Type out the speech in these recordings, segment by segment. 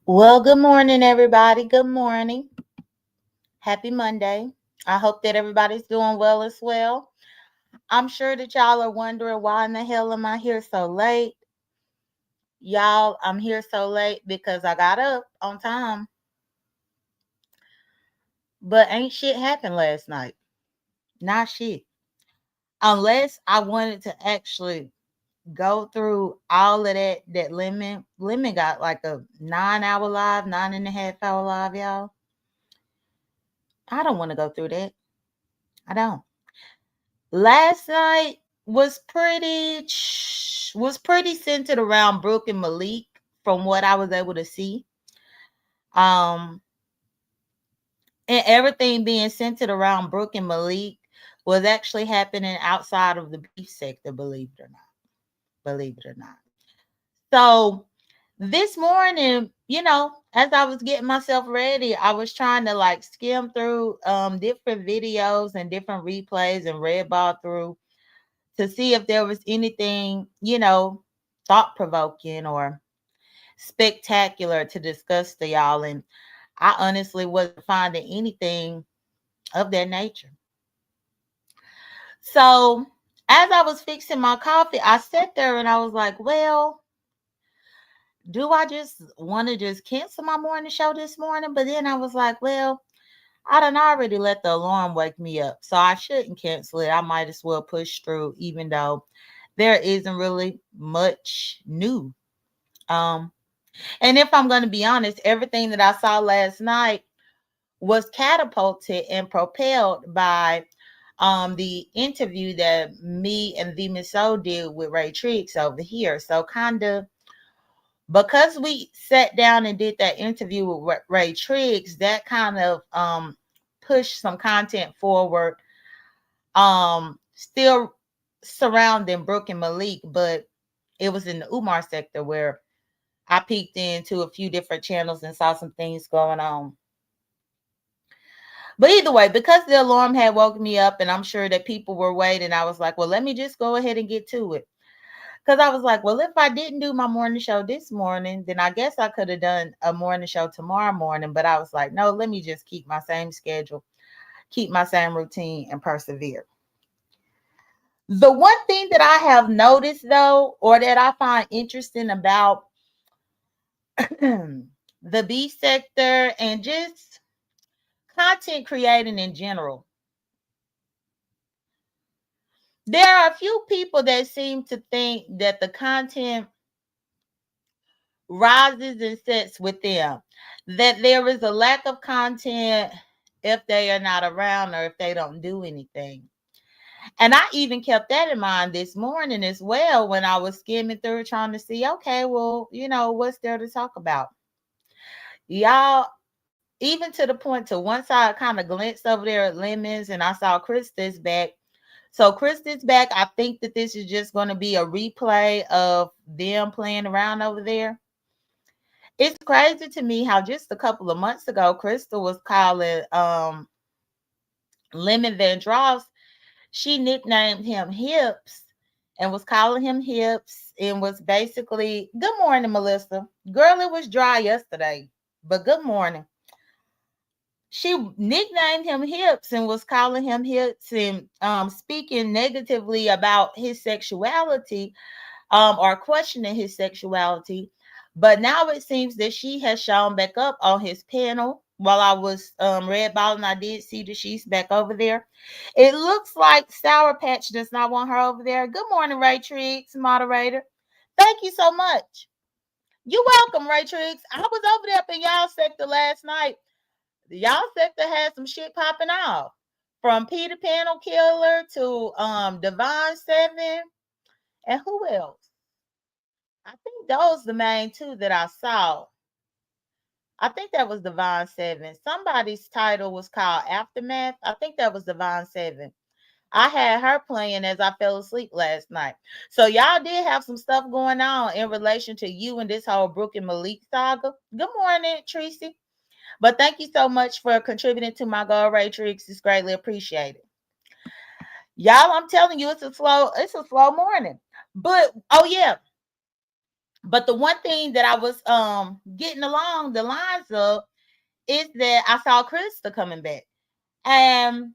Well, good morning, everybody. Good morning. Happy Monday. I hope that everybody's doing well as well. I'm sure that y'all are wondering why in the hell am I here so late? Y'all, I'm here so late because I got up on time, but ain't shit happened last night. Not shit. Unless I wanted to actually go through all of that Lemon got like a 9 hour live, 9.5 hour live, y'all. I don't want to go through that. I don't. Last night was pretty centered around Brooke and Malik from what I was able to see. Um and everything being centered around Brooke and Malik was actually happening outside of the beef sector, believe it or not. Believe it or not. So this morning, as I was getting myself ready, I was trying to like skim through different videos and different replays and red ball through to see if there was anything, thought provoking or spectacular to discuss to y'all. And I honestly wasn't finding anything of that nature. So as I was fixing my coffee, I sat there and I was like, well, do I just want to just cancel my morning show this morning? But then I was like, well, I done already let the alarm wake me up. So I shouldn't cancel it. I might as well push through, even though there isn't really much new. Um, and if I'm going to be honest, everything that I saw last night was catapulted and propelled by the interview that me and the Miss O did with Ray Triggs over here. So kind of because we sat down and did that interview with Ray Triggs, that kind of pushed some content forward. Still surrounding Brooke and Malik, but it was in the Umar sector where I peeked into a few different channels and saw some things going on. But either way, because the alarm had woken me up and I'm sure that people were waiting, I was like, well, let me just go ahead and get to it. Because I was like, well, if I didn't do my morning show this morning, then I guess I could have done a morning show tomorrow morning. But I was like, no, let me just keep my same schedule, keep my same routine, and persevere. The one thing that I have noticed, though, or that I find interesting about the B sector and just content creating in general, there are a few people that seem to think that the content rises and sets with them, that there is a lack of content if they are not around or if they don't do anything. And I even kept that in mind this morning as well when I was skimming through trying to see, okay, well, what's there to talk about? Y'all, even to the point to once I kind of glanced over there at Lemons and I saw Christa's back. So Christa's back. I think that this is just going to be a replay of them playing around over there. It's crazy to me how just a couple of months ago, Christa was calling Lemon Vandross. She nicknamed him Hips and was calling him Hips and was basically, good morning, Melissa. Girl, it was dry yesterday, but good morning. She nicknamed him Hips and was calling him Hips and speaking negatively about his sexuality or questioning his sexuality. But now it seems that she has shown back up on his panel while I was red balling. I did see that she's back over there. It looks like Sour Patch does not want her over there. Good morning, Ray Triggs, moderator. Thank you so much. You're welcome, Ray Triggs. I was over there up in y'all sector last night. Y'all sector had some shit popping off. From Peter Panel Killer to Divine Seven. And who else? I think those the main two that I saw. I think that was Divine Seven. Somebody's title was called Aftermath. I think that was Divine Seven. I had her playing as I fell asleep last night. So y'all did have some stuff going on in relation to you and this whole Brooke and Malik saga. Good morning, Tracy. But thank you so much for contributing to my goal, Ray Triggs. It's greatly appreciated. Y'all, I'm telling you, it's a slow morning. But oh yeah, But the one thing that I was getting along the lines of is that I saw Christa coming back. And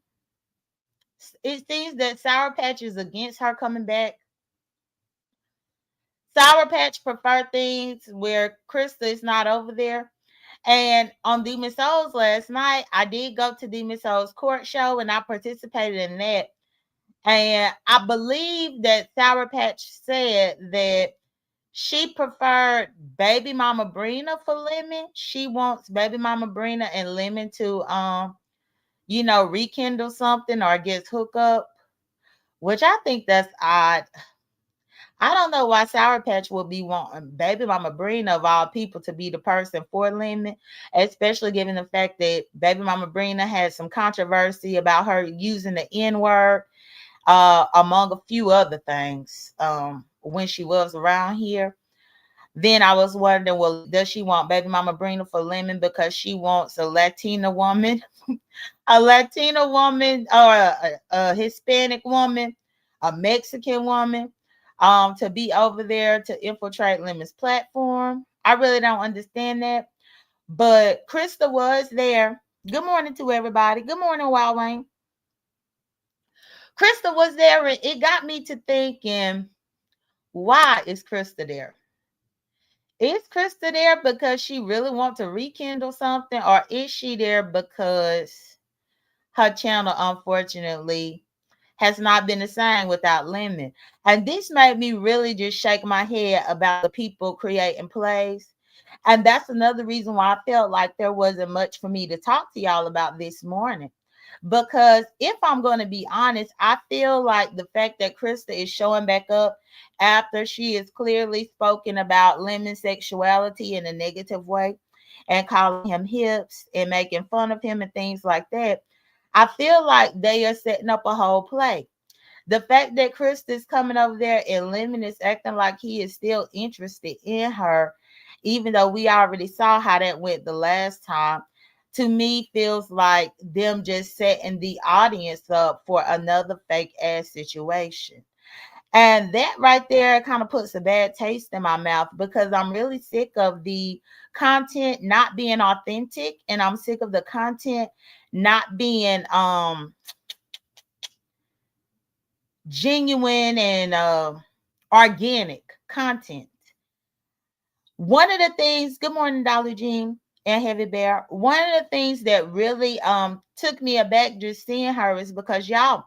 it seems that Sour Patch is against her coming back. Sour Patch prefer things where Christa is not over there. And on Demon Souls last night, I did go to Demon Souls court show and I participated in that. And I believe that Sour Patch said that she preferred Baby Mama Brina for Lemon. She wants Baby Mama Brina and Lemon to rekindle something or get hook up, which I think that's odd. I don't know why Sour Patch would be wanting Baby Mama Brina of all people to be the person for Lemon, especially given the fact that Baby Mama Brina had some controversy about her using the N-word, among a few other things, when she was around here. Then I was wondering, well, does she want Baby Mama Brina for Lemon because she wants a Latina woman, a Latina woman, or a Hispanic woman, a Mexican woman, to be over there to infiltrate Lemon's platform? I really don't understand that. But Christa was there. Good morning to everybody. Good morning, Wild Wayne. Christa was there, and it got me to thinking, why is Christa there? Is Christa there because she really wants to rekindle something, or is she there because her channel, unfortunately, has not been the same without Lemon? And this made me really just shake my head about the people creating plays. And that's another reason why I felt like there wasn't much for me to talk to y'all about this morning. Because if I'm going to be honest, I feel like the fact that Christa is showing back up after she is clearly spoken about Lemon's sexuality in a negative way and calling him hips and making fun of him and things like that, I feel like they are setting up a whole play. The fact that Christa is coming over there and Lemon is acting like he is still interested in her, even though we already saw how that went the last time, to me feels like them just setting the audience up for another fake ass situation. And that right there kind of puts a bad taste in my mouth because I'm really sick of the content not being authentic, and I'm sick of the content not being genuine and organic content. One of the things, good morning, Dolly Jean and Heavy Bear. One of the things that really took me aback just seeing her is because y'all,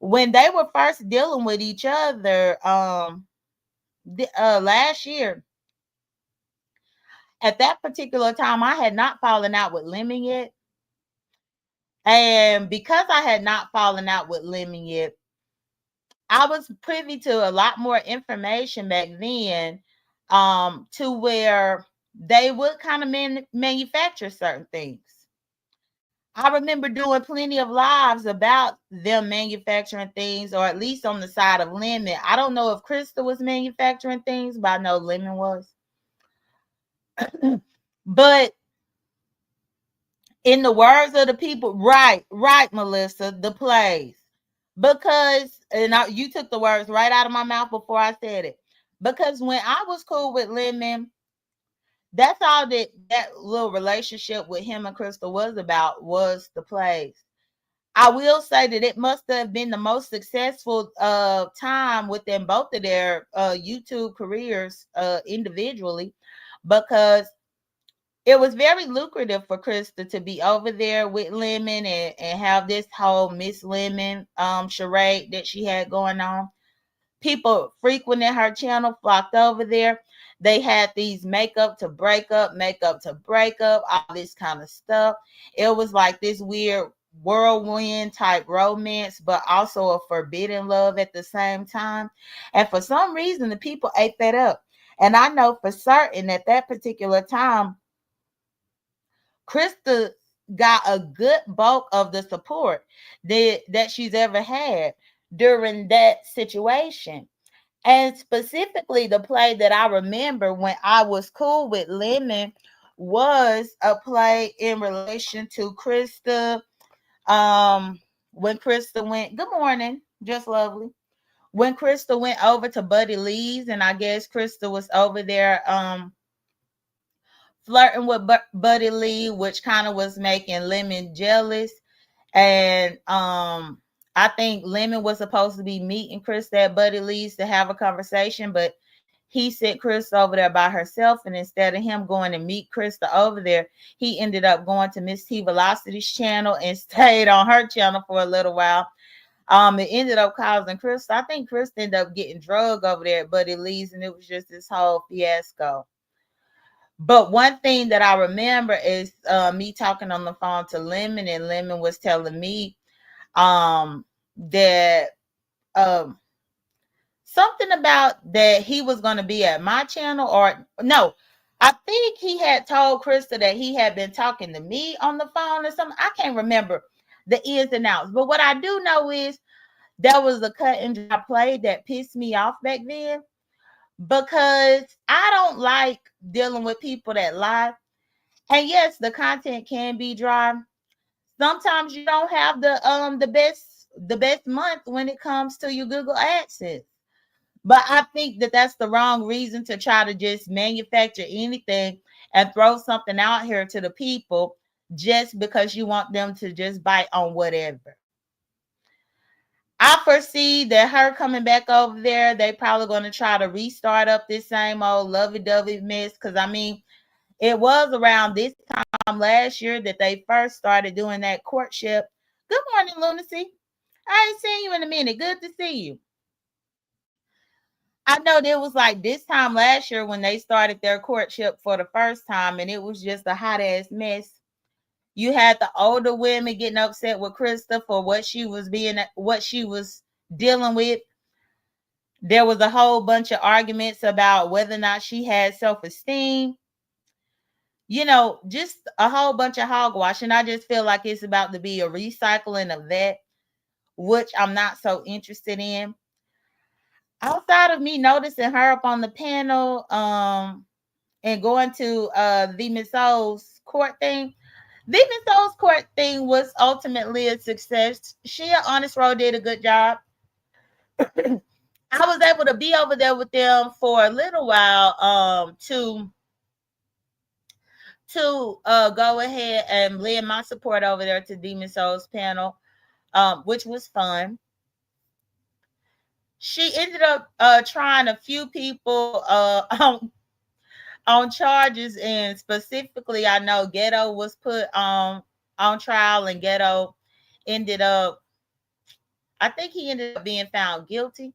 when they were first dealing with each other last year, at that particular time, I had not fallen out with Lemon yet. And because I had not fallen out with Lemon yet, I was privy to a lot more information back then, to where they would kind of manufacture certain things. I remember doing plenty of lives about them manufacturing things, or at least on the side of Lemon. I don't know if Christa was manufacturing things, but I know Lemon was. But in the words of the people, right, Melissa, the plays. Because, you took the words right out of my mouth before I said it. Because when I was cool with Lemon, that's all that little relationship with him and Christa was about, was the plays. I will say that it must have been the most successful time within both of their YouTube careers individually, because it was very lucrative for Christa to be over there with Lemon and have this whole Miss Lemon charade that she had going on. People frequenting her channel flocked over there. They had these makeup to break up, all this kind of stuff. It was like this weird whirlwind type romance, but also a forbidden love at the same time. And for some reason, the people ate that up. And I know for certain at that particular time, Christa got a good bulk of the support that she's ever had during that situation. And specifically, the play that I remember when I was cool with Lemon was a play in relation to Christa. When Christa went, good morning, just lovely. when Christa went over to Buddy Lee's, and I guess Christa was over there flirting with Buddy Lee, which kind of was making Lemon jealous. And I think Lemon was supposed to be meeting Christa at Buddy Lee's to have a conversation, but he sent Christa over there by herself, and instead of him going to meet Christa over there, he ended up going to Miss T Velocity's channel and stayed on her channel for a little while. It ended up causing Christa. I think Christa ended up getting drugged over there at Buddy Lee's, and it was just this whole fiasco. But one thing that I remember is me talking on the phone to Lemon, and Lemon was telling me that something about that he was going to be at my channel, or no, I think he had told Christa that he had been talking to me on the phone or something. I can't remember the ins and outs, but what I do know is there was a cut and dry play that pissed me off back then, because I don't like dealing with people that lie. And yes, the content can be dry. Sometimes you don't have the best month when it comes to your Google AdSense. But I think that that's the wrong reason to try to just manufacture anything and throw something out here to the people just because you want them to just bite on whatever. I foresee that her coming back over there, they probably going to try to restart up this same old lovey-dovey mess. Because, I mean, it was around this time last year that they first started doing that courtship. Good morning, Lunacy. I ain't seen you in a minute. Good to see you. I know it was like this time last year when they started their courtship for the first time, and it was just a hot-ass mess. You had the older women getting upset with Christa for what she was dealing with. There was a whole bunch of arguments about whether or not she had self-esteem. You know, just a whole bunch of hogwash. And I just feel like it's about to be a recycling of that, which I'm not so interested in. Outside of me noticing her up on the panel and going to the Miss O's court thing, the Miss O's court thing was ultimately a success. She and Honest Row did a good job. I was able to be over there with them for a little while to go ahead and lend my support over there to Demon Souls panel, which was fun. She ended up trying a few people on charges, and specifically, I know Ghetto was put on trial, and Ghetto ended up, I think he ended up being found guilty.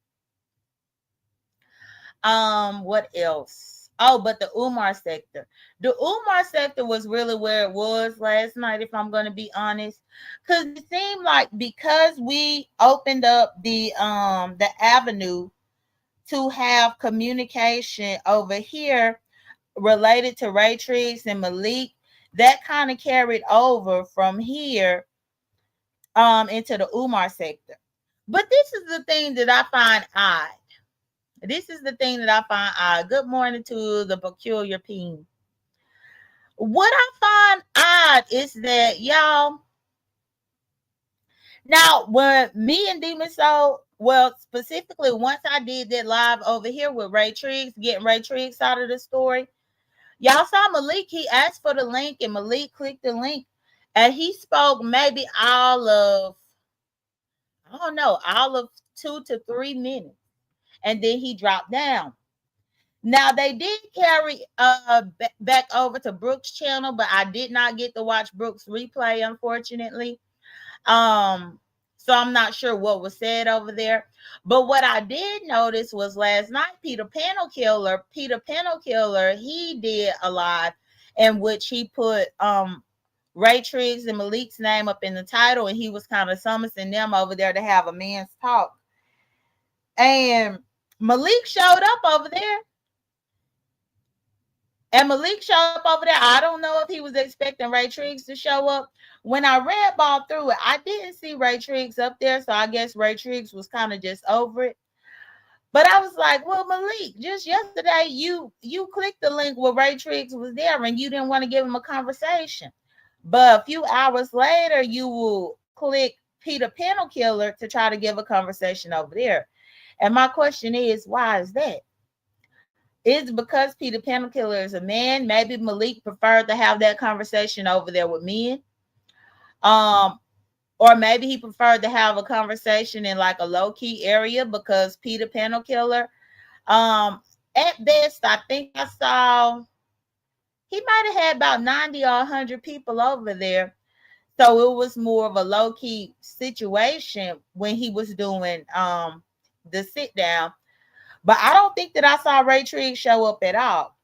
What else? Oh, but the Umar sector. The Umar sector was really where it was last night, if I'm going to be honest. Because it seemed like because we opened up the avenue to have communication over here related to Ray Triggs and Malik, that kind of carried over from here into the Umar sector. But this is the thing that I find odd. Good morning to the peculiar ping. What I find odd is that, y'all, now when me and Demon Soul, well, specifically once I did that live over here with Ray Triggs, getting Ray Triggs out of the story, y'all saw Malik. He asked for the link, and Malik clicked the link, and he spoke maybe all of 2 to 3 minutes, and then he dropped down. Now they did carry back over to Brooke's channel, but I did not get to watch Brooke's replay, unfortunately. So I'm not sure what was said over there. But what I did notice was last night, Peter Panel Killer, he did a live in which he put Ray Triggs and Malik's name up in the title, and he was kind of summoning them over there to have a man's talk. And Malik showed up over there. I don't know if he was expecting Ray Triggs to show up. When I red ball through it, I didn't see Ray Triggs up there, so I guess Ray Triggs was kind of just over it. But I was like, well, Malik, just yesterday you clicked the link where Ray Triggs was there, and you didn't want to give him a conversation. But a few hours later, you will click Peter Panel Killer to try to give a conversation over there. And my question is, why is that? Is it because Peter Painkiller is a man? Maybe Malik preferred to have that conversation over there with men. Um, or maybe he preferred to have a conversation in like a low-key area because Peter Painkiller, at best, I think I saw he might have had about 90 or 100 people over there. So it was more of a low-key situation when he was doing the sit down. But I don't think that I saw Ray Triggs show up at all.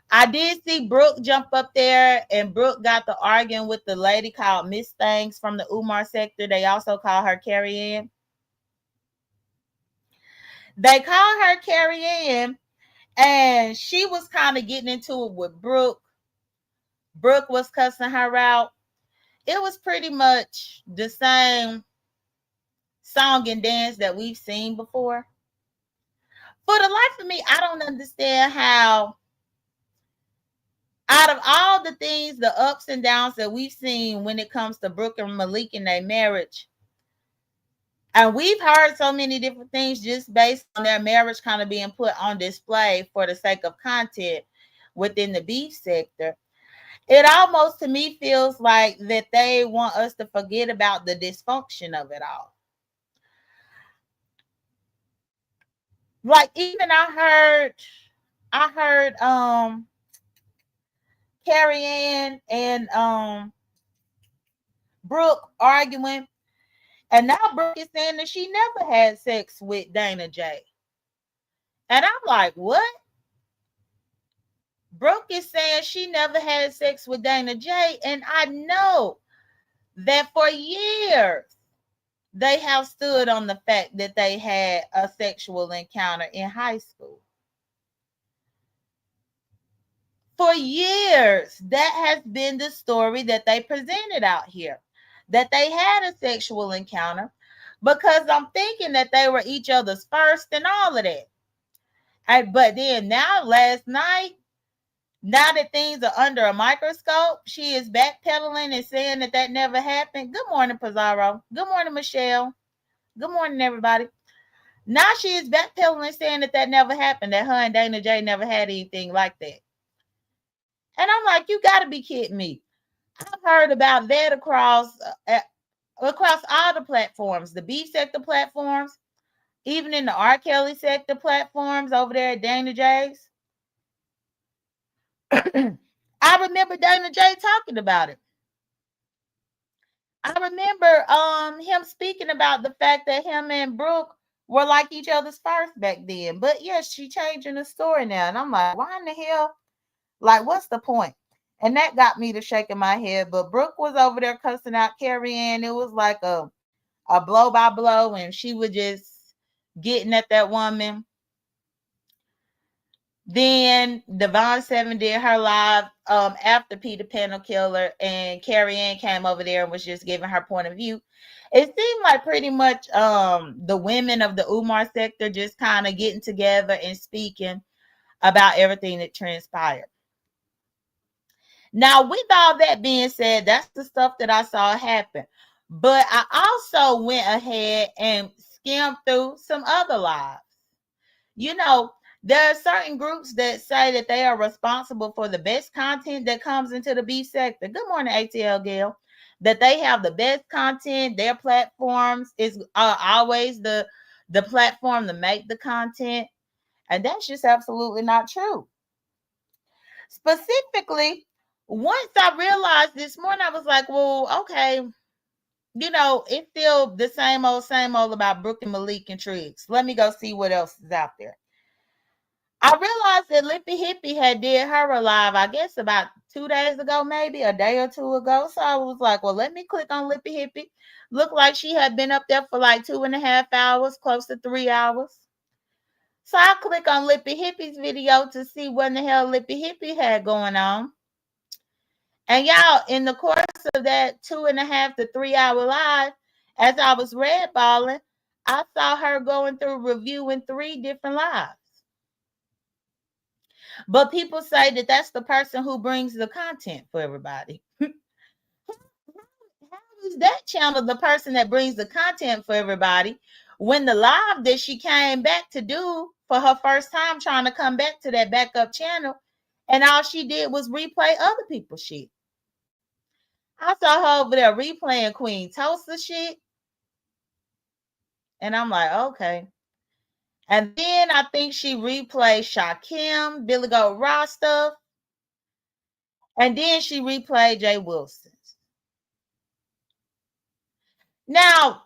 I did see Brooke jump up there, and Brooke got to arguing with the lady called Miss Things from the Umar sector. They also call her Carrie Ann. They call her Carrie Ann, and she was kind of getting into it with Brooke. Brooke was cussing her out. It was pretty much the same song and dance that we've seen before. For the life of me, I don't understand how, out of all the things, the ups and downs that we've seen when it comes to Brooke and Malik and their marriage, and we've heard so many different things just based on their marriage kind of being put on display for the sake of content within the beef sector, it almost to me feels like that they want us to forget about the dysfunction of it all. Like even I heard Carrie Ann and Brooke arguing, and now Brooke is saying that she never had sex with Dana J. And I'm like, what? Brooke is saying she never had sex with Dana J. And I know that for years they have stood on the fact that they had a sexual encounter in high school. For years, that has been the story that they presented out here, that they had a sexual encounter, because I'm thinking that they were each other's first and all of that. But then now, last night, now that things are under a microscope, she is backpedaling and saying that that never happened. Good morning, Pizarro. Good morning, Michelle. Good morning, everybody. Now she is backpedaling and saying that that never happened, that her and Dana J never had anything like that. And I'm like, you got to be kidding me. I've heard about that across all the platforms, the beef sector platforms, even in the R. Kelly sector platforms over there at Dana J's. I remember Dana J talking about it. I remember him speaking about the fact that him and Brooke were like each other's first back then. But yes, she changing the story now. And I'm like, why in the hell? Like, what's the point? And that got me to shaking my head. But Brooke was over there cussing out Carrie Ann. It was like a blow by blow, and she was just getting at that woman. Then Devon Seven did her live after Peter Painkiller, and Carrie Ann came over there and was just giving her point of view. It seemed like pretty much the women of the Umar sector just kind of getting together and speaking about everything that transpired. Now, with all that being said, that's the stuff that I saw happen. But I also went ahead and skimmed through some other lives. You know, there are certain groups that say that they are responsible for the best content that comes into the beef sector. Good morning, ATL Gail. That they have the best content. Their platforms is always the platform to make the content. And that's just absolutely not true. Specifically, once I realized this morning, I was like, well, okay, you know, it's still the same old about Brooke and Malik and Triggs. Let me go see what else is out there. I realized that Lippy Hippie had did her live, I guess about 2 days ago, maybe a day or two ago. So I was like, well, let me click on Lippy Hippie. Looked like she had been up there for like 2.5 hours, close to 3 hours. So I click on Lippy Hippie's video to see what in the hell Lippy Hippie had going on. And y'all, in the course of that 2.5 to 3 hour live, as I was redballing, I saw her going through reviewing 3 different lives. But people say that that's the person who brings the content for everybody. How is that channel the person that brings the content for everybody when the live that she came back to do for her first time trying to come back to that backup channel, and all she did was replay other people's shit. I saw her over there replaying Queen Toaster shit, and I'm like, okay. And then I think she replayed Shakim, Billy Goat Raw stuff, and then she replayed Jay Wilson's. Now,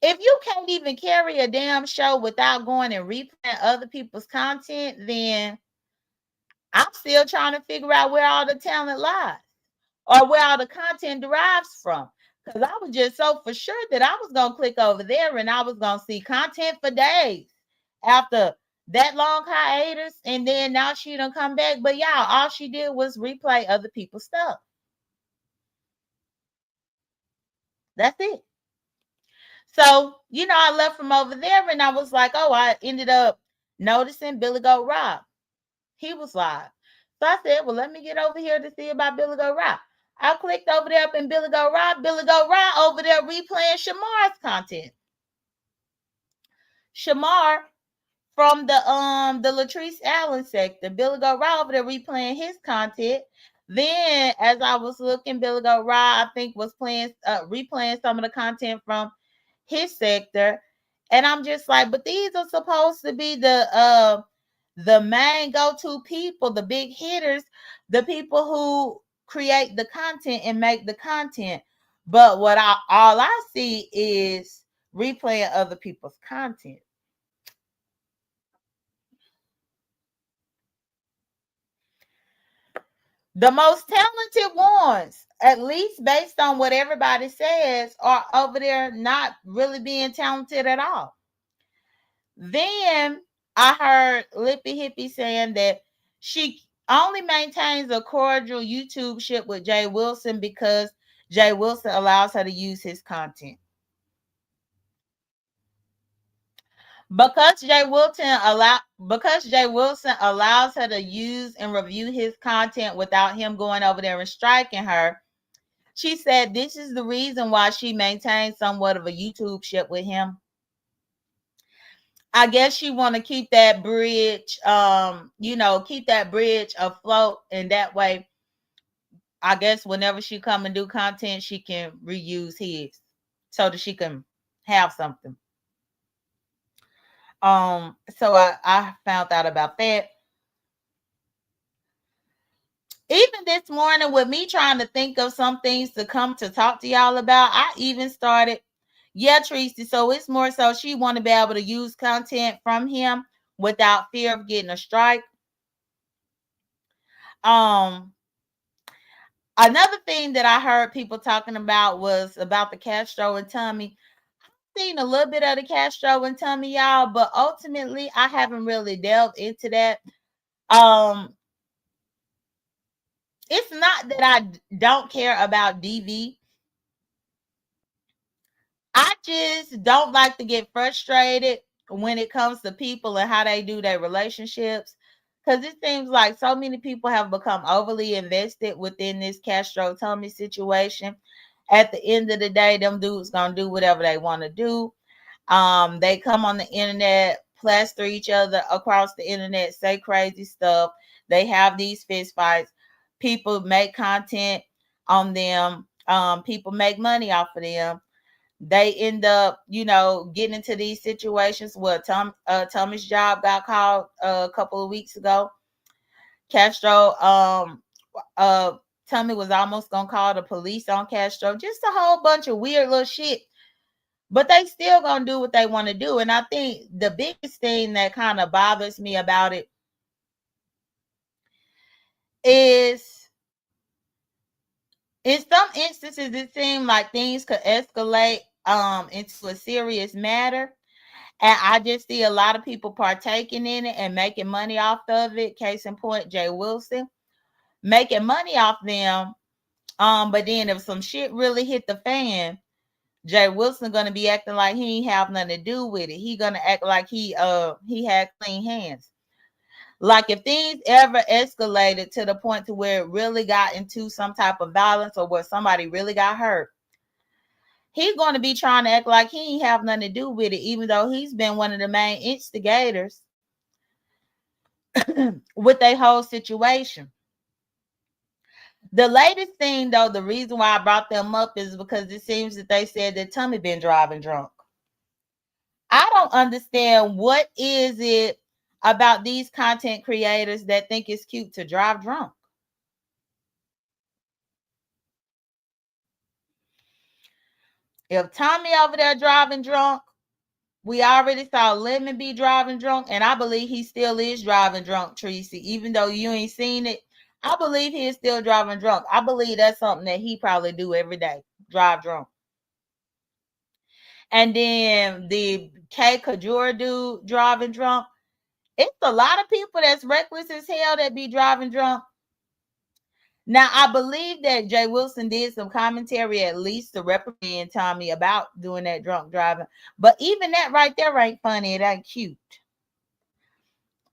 if you can't even carry a damn show without going and replaying other people's content, then I'm still trying to figure out where all the talent lies or where all the content derives from. Because I was just so for sure that I was going to click over there and I was going to see content for days after that long hiatus. And then now she done come back. But y'all, all she did was replay other people's stuff. That's it. So, I left from over there and I was like, oh, I ended up noticing Billy Goat Rob. He was live. So I said, well, let me get over here to see about Billy Goat Rob. I clicked over there up in Billy Goat Rob. Billy Goat Rob over there replaying Shamar's content. Shamar from the Latrice Allen sector. Billy Goat Rob over there replaying his content. Then as I was looking, Billy Goat Rob, I think, was replaying some of the content from his sector. And I'm just like, but these are supposed to be the main go-to people, the big hitters, the people who create the content and make the content. But all I see is replaying other people's content. The most talented ones, at least based on what everybody says, are over there not really being talented at all. Then I heard Lippy Hippie saying that she only maintains a cordial YouTube ship with Jay Wilson because Jay Wilson allows her to use his content. Because Jay Wilson allows her to use and review his content without him going over there and striking her, she said this is the reason why she maintains somewhat of a YouTube ship with him. I guess she want to keep that bridge, keep that bridge afloat, and that way, I guess whenever she come and do content, she can reuse his, so that she can have something. So I found out about that. Even this morning, with me trying to think of some things to come to talk to y'all about, I even started. Yeah, Tracy. So it's more so she want to be able to use content from him without fear of getting a strike. Another thing that I heard people talking about was about the Castro and Tommy. I've seen a little bit of the Castro and Tommy, y'all, but ultimately I haven't really delved into that. It's not that I don't care about DV. I just don't like to get frustrated when it comes to people and how they do their relationships, because it seems like so many people have become overly invested within this Castro Tommy situation. At the end of the day, them dudes gonna do whatever they want to do. They come on the internet, plaster each other across the internet, say crazy stuff. They have these fist fights. People make content on them. People make money off of them. They end up, getting into these situations where Tommy's job got called a couple of weeks ago. Castro, Tommy was almost gonna call the police on Castro. Just a whole bunch of weird little shit. But they still gonna do what they want to do. And I think the biggest thing that kind of bothers me about it is, in some instances, it seems like things could escalate into a serious matter. And I just see a lot of people partaking in it and making money off of it. Case in point, Jay Wilson making money off them. But then if some shit really hit the fan, Jay Wilson gonna be acting like he ain't have nothing to do with it. He gonna act like he had clean hands. Like if things ever escalated to the point to where it really got into some type of violence or where somebody really got hurt, he's going to be trying to act like he ain't have nothing to do with it, even though he's been one of the main instigators with their whole situation. The latest thing, though, the reason why I brought them up is because it seems that they said that Tommy been driving drunk. I don't understand what is it about these content creators that think it's cute to drive drunk. If Tommy over there driving drunk, we already saw Lemon be driving drunk, and I believe he still is driving drunk, Tracy. Even though you ain't seen it, I believe he is still driving drunk. I believe that's something that he probably do every day, drive drunk. And then the K Kajura dude driving drunk. It's a lot of people that's reckless as hell that be driving drunk. Now, I believe that Jay Wilson did some commentary at least to reprimand Tommy about doing that drunk driving. But even that right there ain't funny. It ain't cute.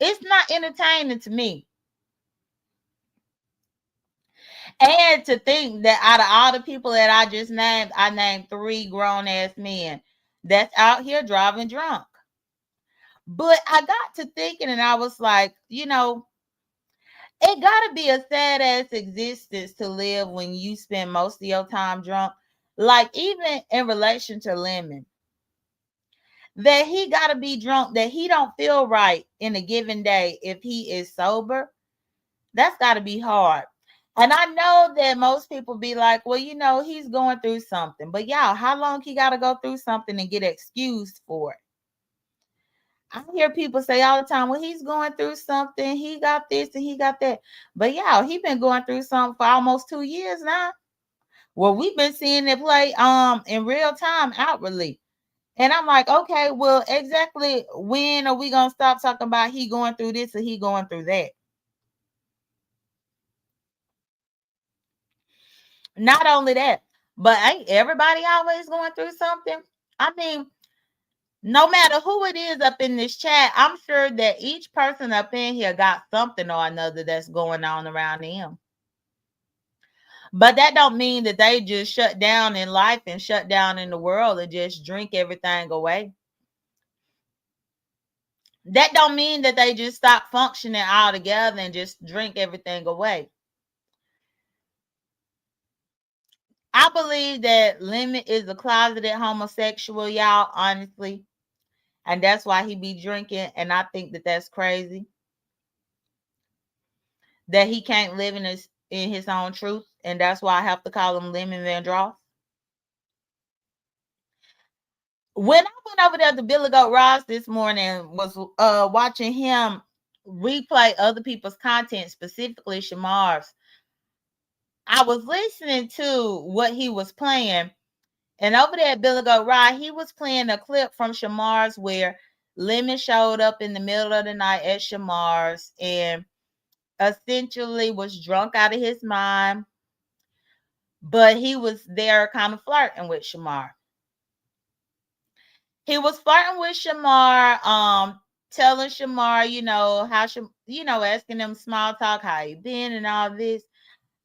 It's not entertaining to me. And to think that out of all the people that I just named, I named 3 grown-ass men that's out here driving drunk. But I got to thinking and I was like, you know, it gotta be a sad ass existence to live when you spend most of your time drunk. Like even in relation to Lemon, that he gotta be drunk, that he don't feel right in a given day if he is sober. That's gotta be hard. And I know that most people be like, well, you know, he's going through something. But y'all, how long he gotta go through something and get excused for it? I hear people say all the time, well, he's going through something. He got this and he got that. But yeah, he been going through something for almost 2 years now. Well, we've been seeing it play in real time outwardly. And I'm like, okay, well, exactly when are we gonna stop talking about he going through this or he going through that? Not only that, but ain't everybody always going through something? I mean, no matter who it is up in this chat, I'm sure that each person up in here got something or another that's going on around them. But that don't mean that they just shut down in life and shut down in the world and just drink everything away. That don't mean that they just stop functioning altogether and just drink everything away. I believe that Lemon is a closeted homosexual, y'all, honestly. And that's why he be drinking. And I think that that's crazy. That he can't live in his own truth. And that's why I have to call him Lemon Van Dross. When I went over there to Billy Goat Ross this morning, was watching him replay other people's content, specifically Shamar's. I was listening to what he was playing, and over there at Billy Goat Ross, he was playing a clip from Shamar's where Lemon showed up in the middle of the night at Shamar's and essentially was drunk out of his mind, but he was there kind of flirting with Shamar. He was flirting with Shamar, telling Shamar, you know, how asking him small talk, how you been and all this.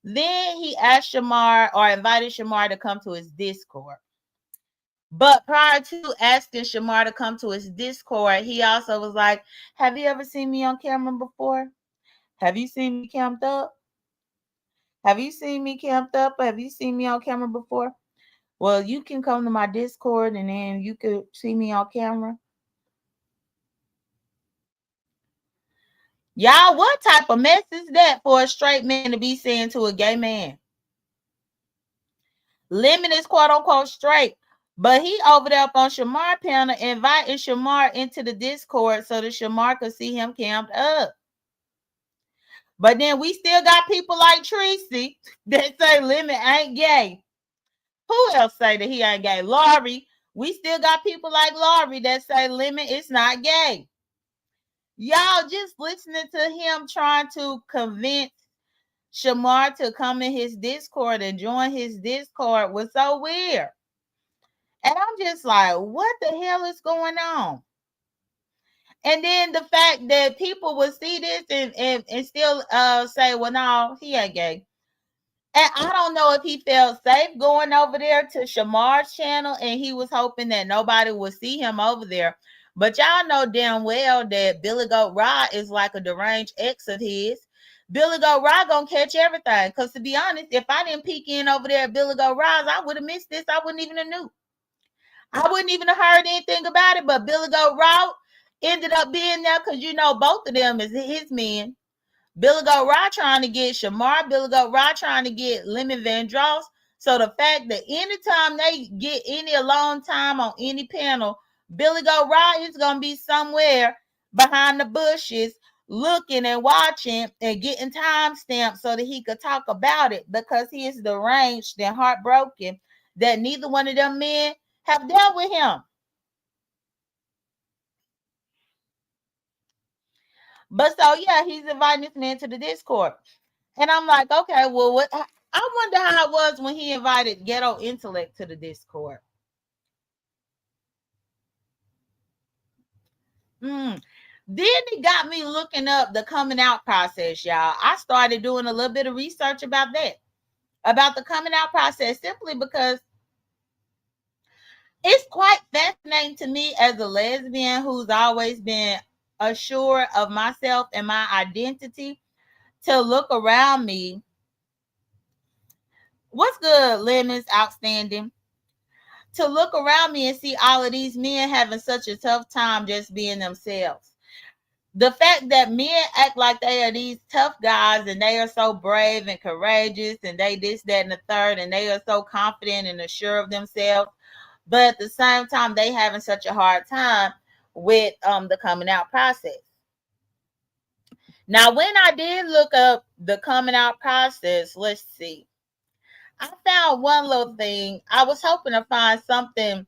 Then he asked Shamar or invited Shamar to come to his Discord. But prior to asking Shamar to come to his Discord, he also was like, have you ever seen me on camera before? Have you seen me camped up? Have you seen me camped up? Have you seen me on camera before? Well, you can come to my Discord and then you could see me on camera. Y'all, what type of mess is that for a straight man to be saying to a gay man? Lemon is quote unquote straight, but he over there up on Shamar panel inviting Shamar into the Discord so that Shamar could see him camped up. But then we still got people like Tracy that say Lemon ain't gay. Who else say that he ain't gay? Laurie. We still got people like Laurie that say Lemon is not gay. Y'all just listening to him trying to convince Shamar to come in his Discord and join his Discord was so weird. And I'm just like, what the hell is going on? And then the fact that people would see this and still say, well, no, he ain't gay. And I don't know if he felt safe going over there to Shamar's channel and he was hoping that nobody would see him over there. But y'all know damn well that Billy Goat Rod is like a deranged ex of his. Billy Goat Rod gonna catch everything. Because to be honest, if I didn't peek in over there at Billy Goat Rod's, I would have missed this. I wouldn't even have knew. I wouldn't even have heard anything about it. But Billy Goat Rod ended up being there because you know both of them is his men. Billy Goat Rod trying to get Shamar, Billy Goat Rod trying to get Lemon Vandross. So the fact that anytime they get any alone time on any panel, Billy Goat Rod is gonna be somewhere behind the bushes looking and watching and getting timestamps so that he could talk about it because he is deranged and heartbroken that neither one of them men have dealt with him. But so yeah, he's inviting this man to the Discord. And I'm like, okay, well, what? I wonder how it was when he invited Ghetto Intellect to the Discord. Then it got me looking up the coming out process, y'all. I started doing a little bit of research about that, about the coming out process, simply because it's quite fascinating to me as a lesbian who's always been assured of myself and my identity to look around me. What's good, Lemons? Outstanding. To look around me and see all of these men having such a tough time just being themselves. The fact that men act like they are these tough guys and they are so brave and courageous and they this, that, and the third, and they are so confident and assured of themselves, but at the same time, they having such a hard time with the coming out process. Now, when I did look up the coming out process, let's see. I found one little thing. I was hoping to find something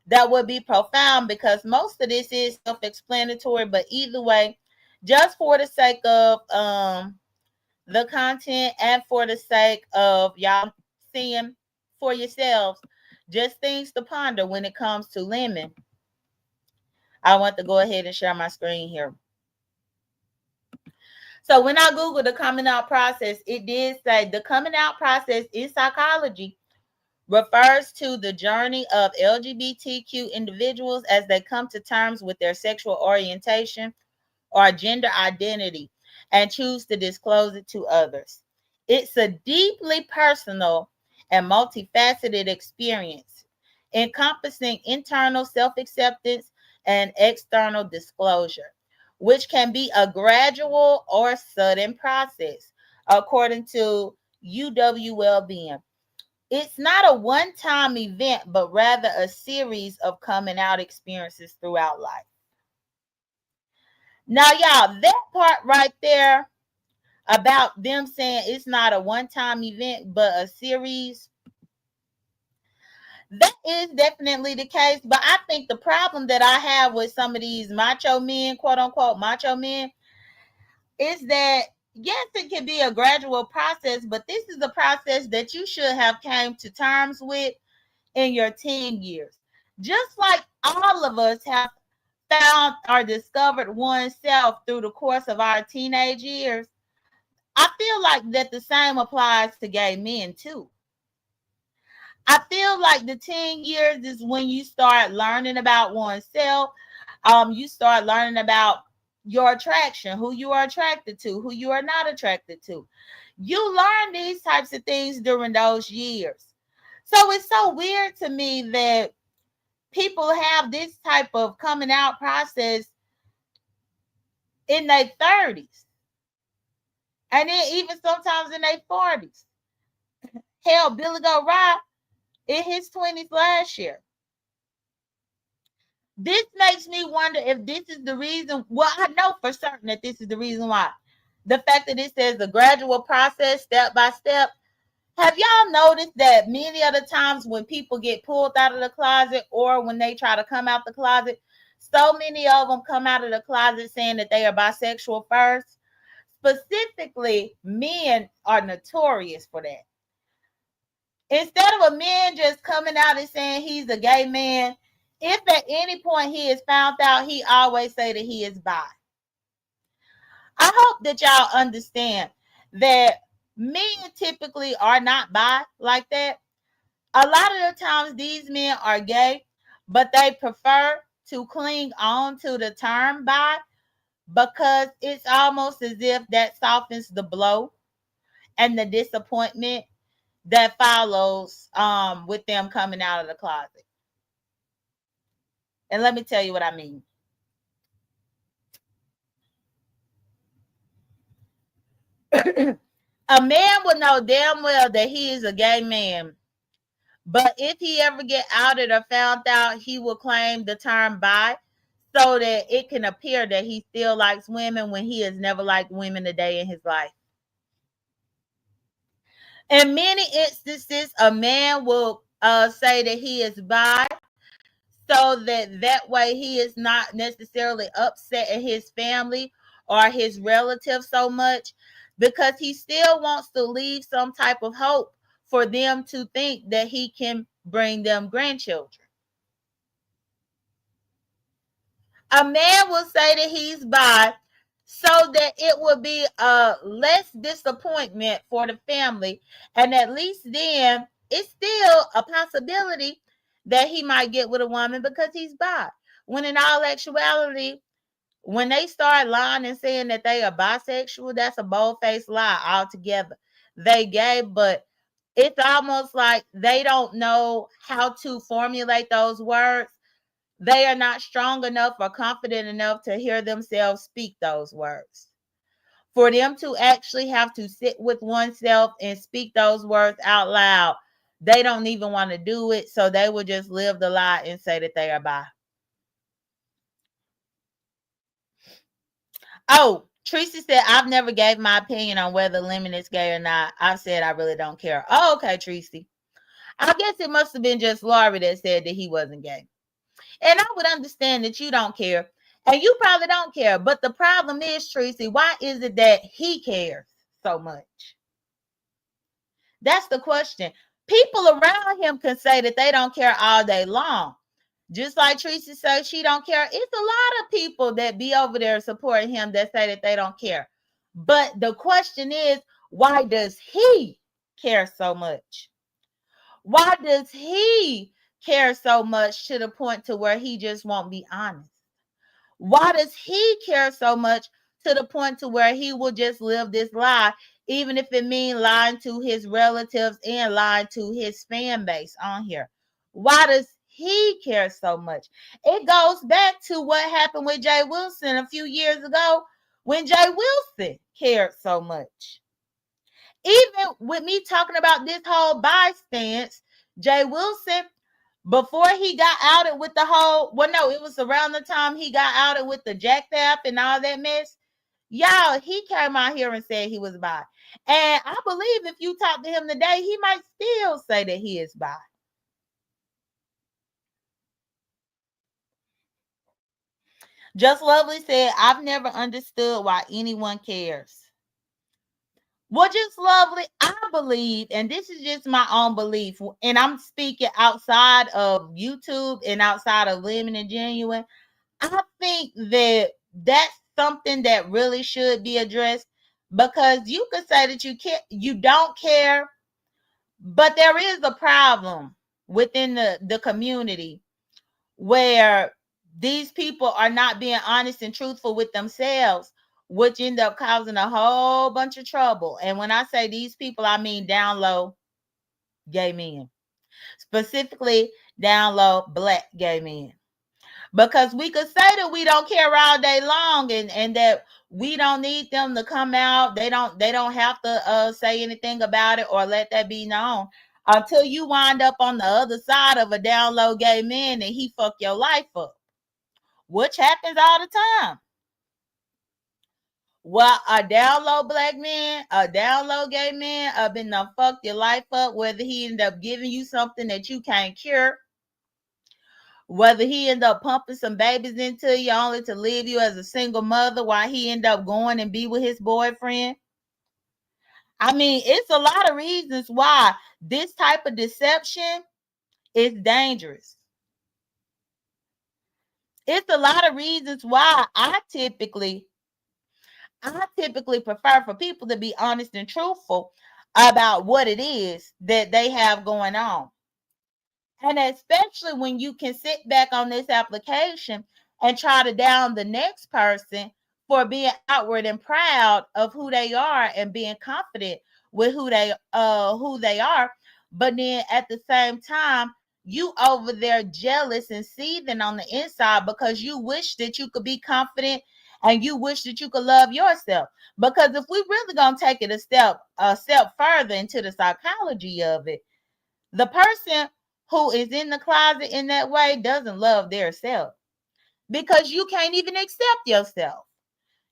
that would be profound because most of this is self-explanatory, but either way, just for the sake of the content and for the sake of y'all seeing for yourselves, just things to ponder when it comes to Lemon. I want to go ahead and share my screen here. So when I Googled the coming out process, it did say the coming out process in psychology refers to the journey of LGBTQ individuals as they come to terms with their sexual orientation or gender identity and choose to disclose it to others. It's a deeply personal and multifaceted experience encompassing internal self-acceptance and external disclosure, which can be a gradual or sudden process, according to GRWM. It's not a one-time event, but rather a series of coming out experiences throughout life. Now, y'all, that part right there about them saying it's not a one-time event, but a series, that is definitely the case. But I think the problem that I have with some of these macho men, quote unquote macho men, is that yes, it can be a gradual process, but this is a process that you should have came to terms with in your teen years. Just like all of us have found or discovered oneself through the course of our teenage years, I feel like that the same applies to gay men too. I feel like the teen years is when you start learning about oneself. You start learning about your attraction, who you are attracted to, who you are not attracted to. You learn these types of things during those years. So it's so weird to me that people have this type of coming out process in their 30s. And then even sometimes in their 40s. Hell, Billy Goat Rod in his 20s last year. This makes me wonder if this is the reason. Well, I know for certain that this is the reason why. The fact that it says the gradual process, step by step. Have y'all noticed that many of the times when people get pulled out of the closet or when they try to come out the closet, so many of them come out of the closet saying that they are bisexual first? Specifically, men are notorious for that. Instead of a man just coming out and saying he's a gay man, if at any point he is found out, he always say that he is bi. I hope that y'all understand that Men typically are not bi like that. A lot of the times these men are gay, but they prefer to cling on to the term bi because it's almost as if that softens the blow and the disappointment that follows with them coming out of the closet. And let me tell you what I mean. A man would know damn well that he is a gay man, but if he ever get outed or found out, he will claim the term bi so that it can appear that he still likes women when he has never liked women a day in his life. In many instances, a man will say that he is bi so that way he is not necessarily upsetting his family or his relatives so much because he still wants to leave some type of hope for them to think that he can bring them grandchildren. A man will say that he's bi so that it will be a less disappointment for the family, and at least then it's still a possibility that he might get with a woman because he's bi. When in all actuality, when they start lying and saying that they are bisexual, that's a bold-faced lie altogether. They gay, but it's almost like they don't know how to formulate those words. They are not strong enough or confident enough to hear themselves speak those words. For them to actually have to sit with oneself and speak those words out loud, they don't even want to do it. So they will just live the lie and say that they are bi. Oh, Tracy said, I've never gave my opinion on whether Lemon is gay or not. I've said I really don't care. Oh, okay, Tracy. I guess it must have been just Laurie that said that he wasn't gay. And I would understand that you don't care. And you probably don't care. But the problem is, Tracy, why is it that he cares so much? That's the question. People around him can say that they don't care all day long. Just like Tracy says she don't care. It's a lot of people that be over there supporting him that say that they don't care. But the question is, why does he care so much? Why does he care so much to the point to where he just won't be honest? Why does he care so much to the point to where he will just live this lie, even if it means lying to his relatives and lying to his fan base on here? Why does he care so much? It goes back to what happened with Jay Wilson a few years ago when Jay Wilson cared so much. Even with me talking about this whole bystance, Jay Wilson, before he got outed with the whole, well, no, it was around the time he got outed with the jack theft and all that mess. Y'all, he came out here and said he was bi. And I believe if you talk to him today, he might still say that he is bi. Just Lovely said, I've never understood why anyone cares. Well, Just Lovely, I believe, and this is just my own belief, and I'm speaking outside of YouTube and outside of Lemon and Genuine. I think that that's something that really should be addressed because you could say that you don't care, but there is a problem within the community where these people are not being honest and truthful with themselves, which end up causing a whole bunch of trouble. And when I say these people, I mean down low gay men, specifically down low black gay men. Because we could say that we don't care all day long and that we don't need them to come out. They don't have to say anything about it or let that be known until you wind up on the other side of a down low gay man and he fuck your life up, which happens all the time. Well, a down low black man, a down low gay man, been done fucked your life up, whether he end up giving you something that you can't cure, whether he end up pumping some babies into you only to leave you as a single mother while he end up going and be with his boyfriend. I mean, it's a lot of reasons why this type of deception is dangerous. It's a lot of reasons why I typically I typically prefer for people to be honest and truthful about what it is that they have going on. And especially when you can sit back on this application and try to down the next person for being outward and proud of who they are and being confident with who they are, but then at the same time you over there jealous and seething on the inside because you wish that you could be confident and you wish that you could love yourself. Because if we really gonna take it a step further into the psychology of it, the person who is in the closet in that way doesn't love their self, because you can't even accept yourself.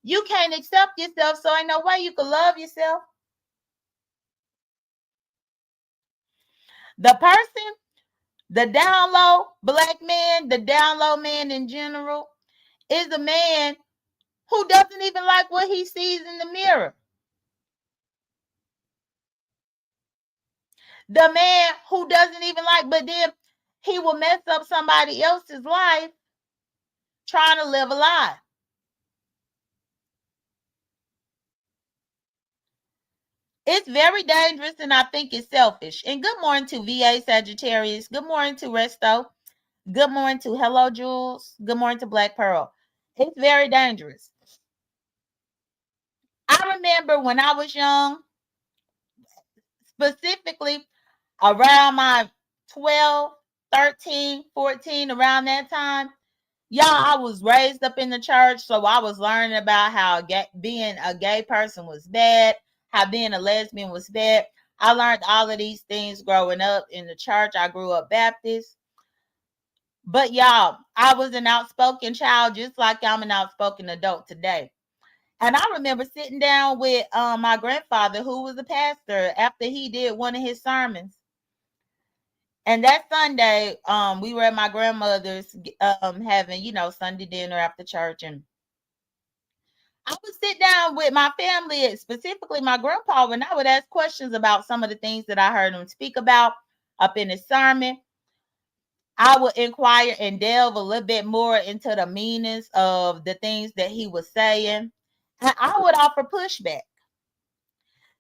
You can't accept yourself, so ain't no way you can love yourself. The person, the down low black man, the down low man in general, is a man who doesn't even like what he sees in the mirror. The man who doesn't even like, but then he will mess up somebody else's life trying to live a lie. It's very dangerous, and I think it's selfish. And good morning to VA Sagittarius. Good morning to Resto. Good morning to Hello Jules. Good morning to Black Pearl. It's very dangerous. I remember when I was young, specifically around my 12, 13, 14, around that time, y'all, I was raised up in the church, so I was learning about how being a gay person was bad, how being a lesbian was bad. I learned all of these things growing up in the church. I grew up Baptist. But y'all, I was an outspoken child, just like I'm an outspoken adult today. And I remember sitting down with my grandfather, who was a pastor, after he did one of his sermons. And that Sunday, we were at my grandmother's having, Sunday dinner after church. And I would sit down with my family, specifically my grandpa, and I would ask questions about some of the things that I heard him speak about up in his sermon. I would inquire and delve a little bit more into the meanings of the things that he was saying. And I would offer pushback.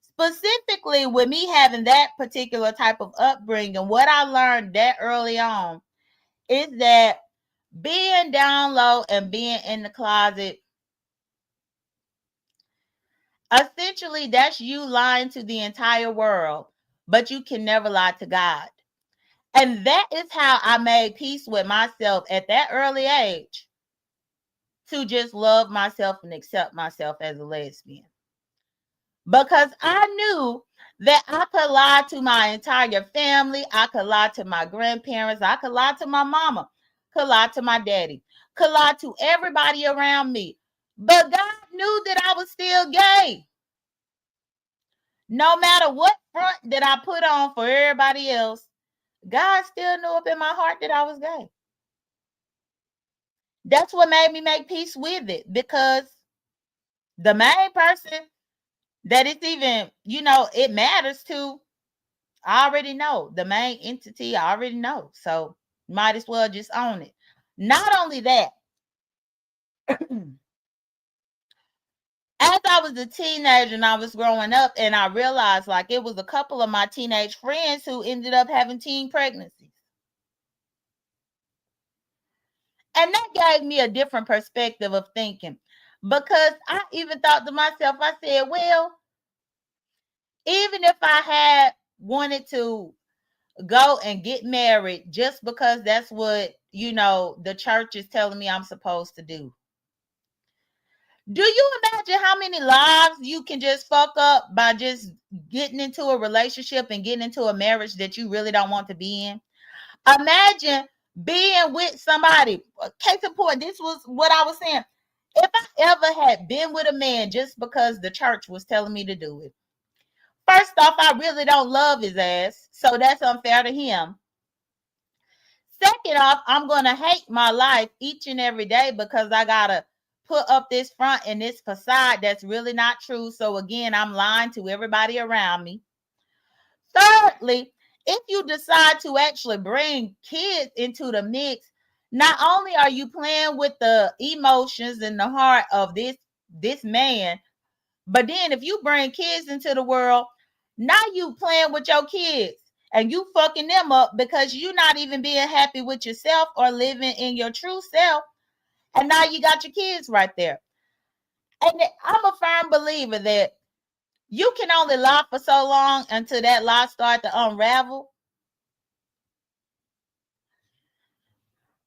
Specifically with me having that particular type of upbringing, what I learned that early on is that being down low and being in the closet, essentially that's you lying to the entire world, but you can never lie to God. And that is how I made peace with myself at that early age, to just love myself and accept myself as a lesbian. Because I knew that I could lie to my entire family. I could lie to my grandparents. I could lie to my mama. Could lie to my daddy. Could lie to everybody around me. But God knew that I was still gay. No matter what front that I put on for everybody else, God still knew up in my heart that I was gay. That's what made me make peace with it, because the main person that it's even, it matters to, I already know. The main entity, I already know. So might as well just own it. Not only that, as I was a teenager and I was growing up, and I realized like it was a couple of my teenage friends who ended up having teen pregnancies. And that gave me a different perspective of thinking, because I even thought to myself, I said, well, even if I had wanted to go and get married just because that's what, the church is telling me I'm supposed to do. Do you imagine how many lives you can just fuck up by just getting into a relationship and getting into a marriage that you really don't want to be in? Imagine being with somebody. Case in point, this was what I was saying. If I ever had been with a man just because the church was telling me to do it, first off, I really don't love his ass, so that's unfair to him. Second off, I'm going to hate my life each and every day because I got to put up this front and this facade that's really not true. So again, I'm lying to everybody around me. Thirdly, if you decide to actually bring kids into the mix, not only are you playing with the emotions and the heart of this man But then if you bring kids into the world, now you playing with your kids and you fucking them up because you're not even being happy with yourself or living in your true self. And now you got your kids right there. And I'm a firm believer that you can only lie for so long until that lie starts to unravel.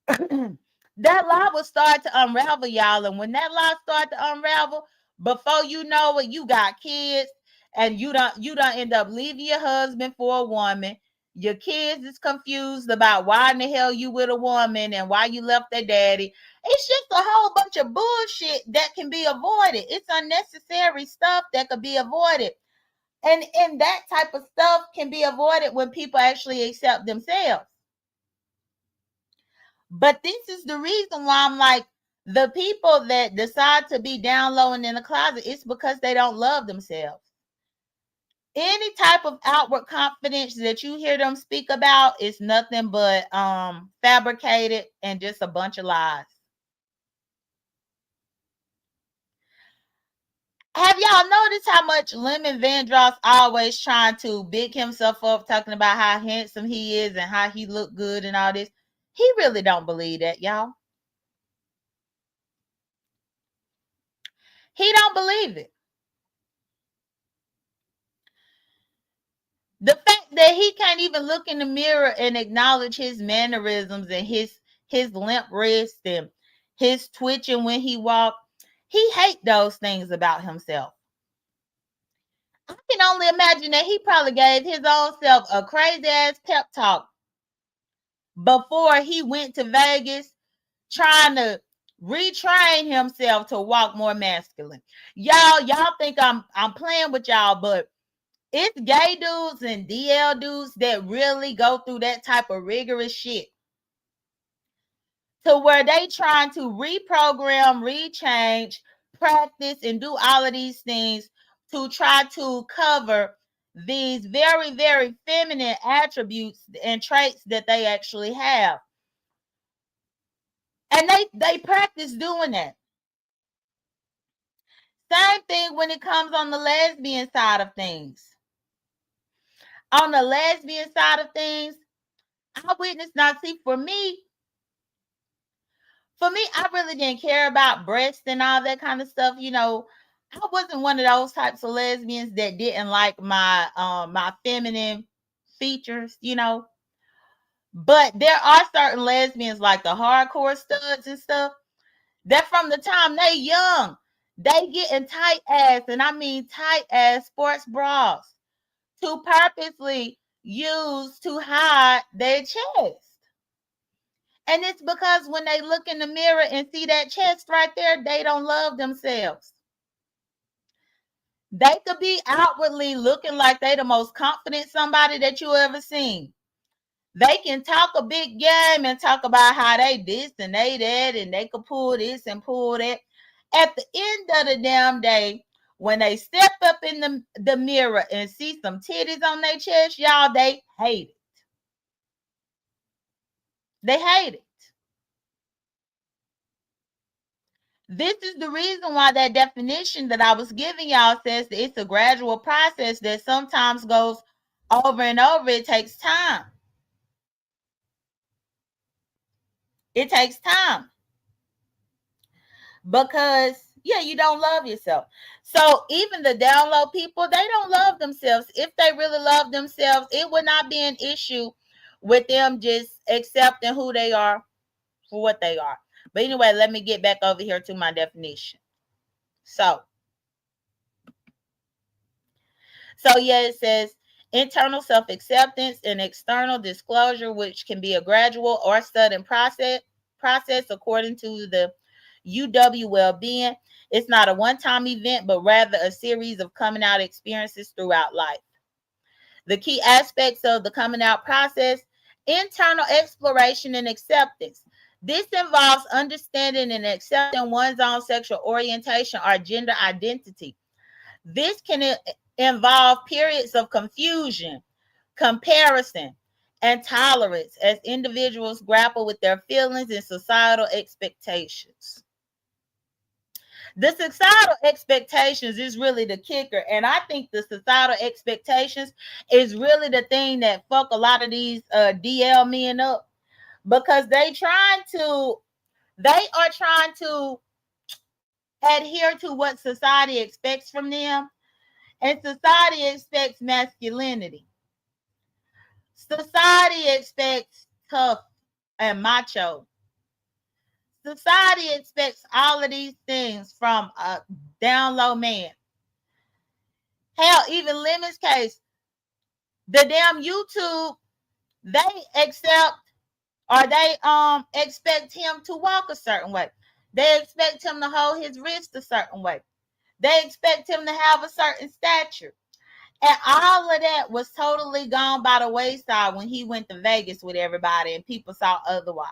That lie will start to unravel, y'all. And when that lie start to unravel, before you know it, you got kids, and you don't end up leaving your husband for a woman. Your kids is confused about why in the hell you with a woman and why you left their daddy. It's just a whole bunch of bullshit that can be avoided. It's unnecessary stuff that could be avoided. And that type of stuff can be avoided when people actually accept themselves. But this is the reason why I'm like, the people that decide to be down low and in the closet, it's because they don't love themselves. Any type of outward confidence that you hear them speak about is nothing but fabricated and just a bunch of lies. Have y'all noticed how much Lemon Vandross always trying to big himself up, talking about how handsome he is and how he look good and all this? He really don't believe that, y'all. He don't believe it. The fact that he can't even look in the mirror and acknowledge his mannerisms and his limp wrist and his twitching when he walked, he hate those things about himself. I can only imagine that he probably gave his own self a crazy ass pep talk before he went to Vegas trying to retrain himself to walk more masculine. Y'all think I'm playing with y'all, but it's gay dudes and DL dudes that really go through that type of rigorous shit to where they trying to reprogram, rechange, practice, and do all of these things to try to cover these very, very feminine attributes and traits that they actually have. And they practice doing that. Same thing when it comes on the lesbian side of things. On the lesbian side of things, I witnessed, now see, for me, I really didn't care about breasts and all that kind of stuff. I wasn't one of those types of lesbians that didn't like my feminine features. But there are certain lesbians like the hardcore studs and stuff that from the time they young, they get in tight ass, and I mean tight ass sports bras to purposely use to hide their chest. And it's because when they look in the mirror and see that chest right there, they don't love themselves. They could be outwardly looking like they the most confident somebody that you ever seen. They can talk a big game and talk about how they this and they that, and they could pull this and pull that. At the end of the damn day, when they step up in the mirror and see some titties on their chest, y'all, they hate it. They hate it. This is the reason why that definition that I was giving y'all says that it's a gradual process that sometimes goes over and over. It takes time. It takes time because, yeah, you don't love yourself. So even the down low people, they don't love themselves. If they really love themselves, it would not be an issue with them just accepting who they are for what they are. But anyway, let me get back over here to my definition. So yeah, it says internal self-acceptance and external disclosure, which can be a gradual or sudden process according to the UW well-being. It's not a one-time event, but rather a series of coming out experiences throughout life. The key aspects of the coming out process: internal exploration and acceptance. This involves understanding and accepting one's own sexual orientation or gender identity. This can involve periods of confusion, comparison, and tolerance as individuals grapple with their feelings and societal expectations. The societal expectations is really the kicker. And I think the societal expectations is really the thing that fuck a lot of these DL men up, because they are trying to adhere to what society expects from them. And society expects masculinity. Society expects tough and macho. Society expects all of these things from a down low man. Hell, even Lemon's case, the damn YouTube, they accept or they expect him to walk a certain way. They expect him to hold his wrist a certain way. They expect him to have a certain stature. And all of that was totally gone by the wayside when he went to Vegas with everybody and people saw otherwise.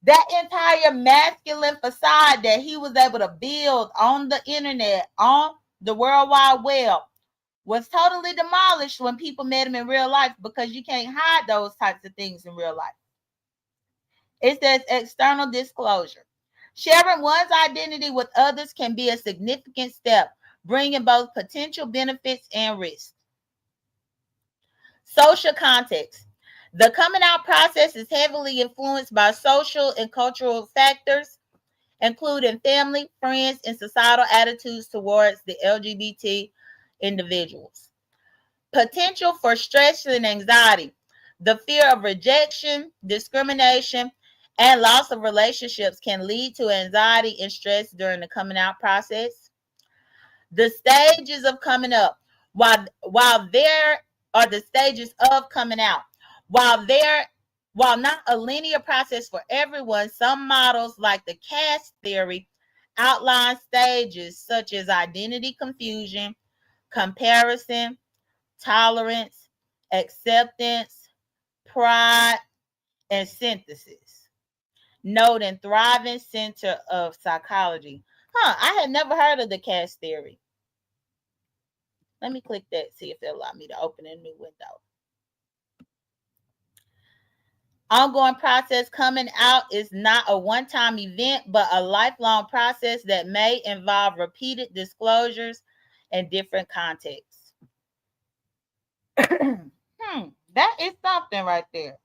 That entire masculine facade that he was able to build on the internet, on the World Wide Web, was totally demolished when people met him in real life, because you can't hide those types of things in real life. It says external disclosure. Sharing one's identity with others can be a significant step, bringing both potential benefits and risks. Social context. The coming out process is heavily influenced by social and cultural factors, including family, friends, and societal attitudes towards the LGBT individuals. Potential for stress and anxiety. The fear of rejection, discrimination, and loss of relationships can lead to anxiety and stress during the coming out process. The stages of coming up. While there are the stages of coming out, while not a linear process for everyone, some models like the caste theory outline stages such as identity confusion, comparison, tolerance, acceptance, pride, and synthesis. Note in Thriving Center of Psychology. I had never heard of the caste theory. Let me click that, see if it'll allow me to open a new window. Ongoing process. Coming out is not a one-time event, but a lifelong process that may involve repeated disclosures in different contexts. That is something right there.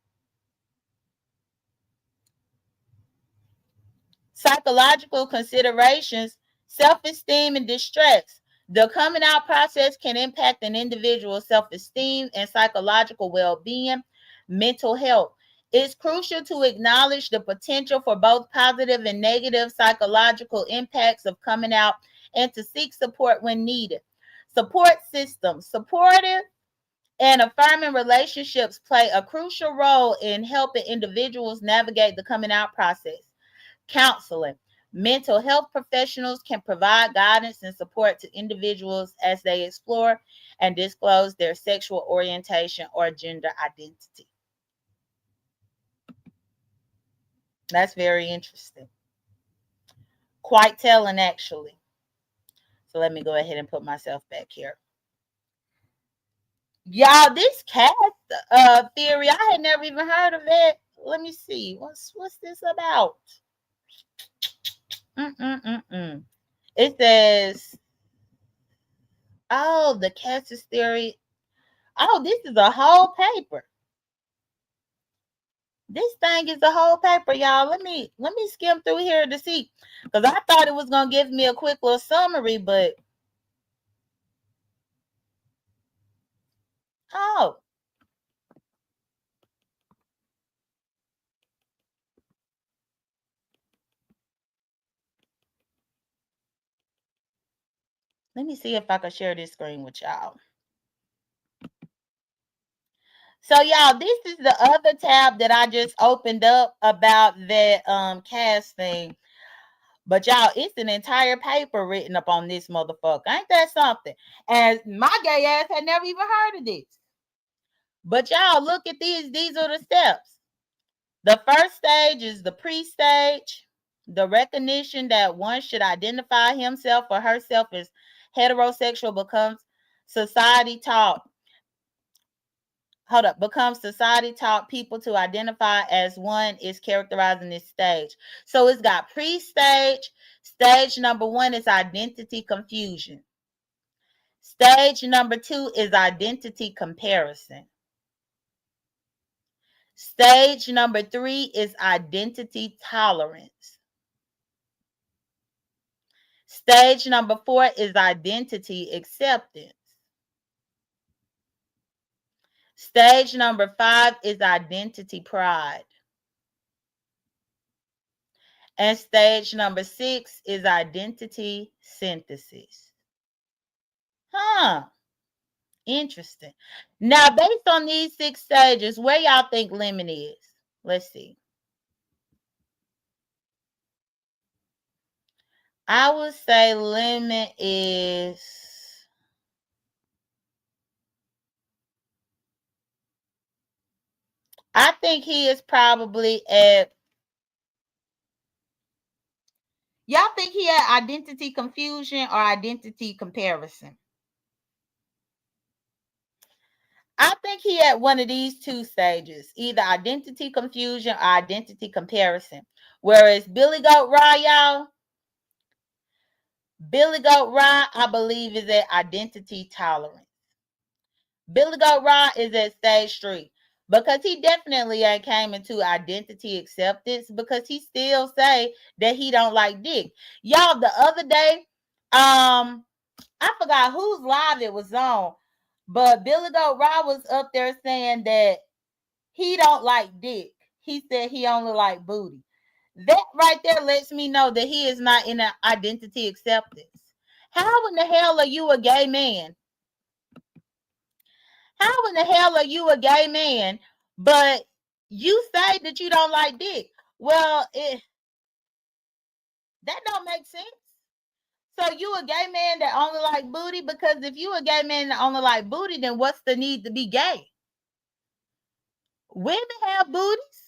Psychological considerations, self-esteem, and distress. The coming out process can impact an individual's self-esteem and psychological well-being, mental health. It's crucial to acknowledge the potential for both positive and negative psychological impacts of coming out and to seek support when needed. Support systems. Supportive and affirming relationships play a crucial role in helping individuals navigate the coming out process. Counseling. Mental health professionals can provide guidance and support to individuals as they explore and disclose their sexual orientation or gender identity. That's very interesting. Quite telling, actually. So let me go ahead and put myself back here. Y'all, this caste theory, I had never even heard of it. Let me see. What's this about? It says, oh, the caste theory. Oh, this is a whole paper. This thing is a whole paper, y'all. Let me skim through here to see, because I thought it was gonna give me a quick little summary, but oh, let me see if I can share this screen with y'all. So y'all, this is the other tab that I just opened up about that cast thing. But y'all, it's an entire paper written up on this motherfucker. Ain't that something? And my gay ass had never even heard of this. But y'all, look at these. These are the steps. The first stage is the pre-stage, the recognition that one should identify himself or herself as heterosexual becomes society taught. hold up, becomes society taught people to identify as one is characterizing this stage. So it's got pre-stage. Stage number one is identity confusion. Stage number two is identity comparison. Stage number three is identity tolerance. Stage number four is identity acceptance. Stage number five is identity pride. And stage number six is identity synthesis. Huh. Interesting. Now, based on these six stages, where y'all think Lemon is? Let's see. I would say Lemon is... I think he is probably at... Y'all think he had identity confusion or identity comparison? I think he had one of these two stages, either identity confusion or identity comparison. Whereas Billy Goat Rye, y'all, Billy Goat Rye, I believe, is at identity tolerance. Billy Goat Rye is at stage 3 because he definitely ain't came into identity acceptance because he still say that he don't like dick. Y'all, the other day, I forgot whose live it was on, but Billy Goat Rye was up there saying that he don't like dick. He said he only like booty. That right there lets me know that he is not in an identity acceptance. How in the hell are you a gay man? How in the hell are you a gay man, but you say that you don't like dick? Well, that don't make sense. So you a gay man that only like booty? Because if you a gay man that only like booty, then what's the need to be gay? Women have booties.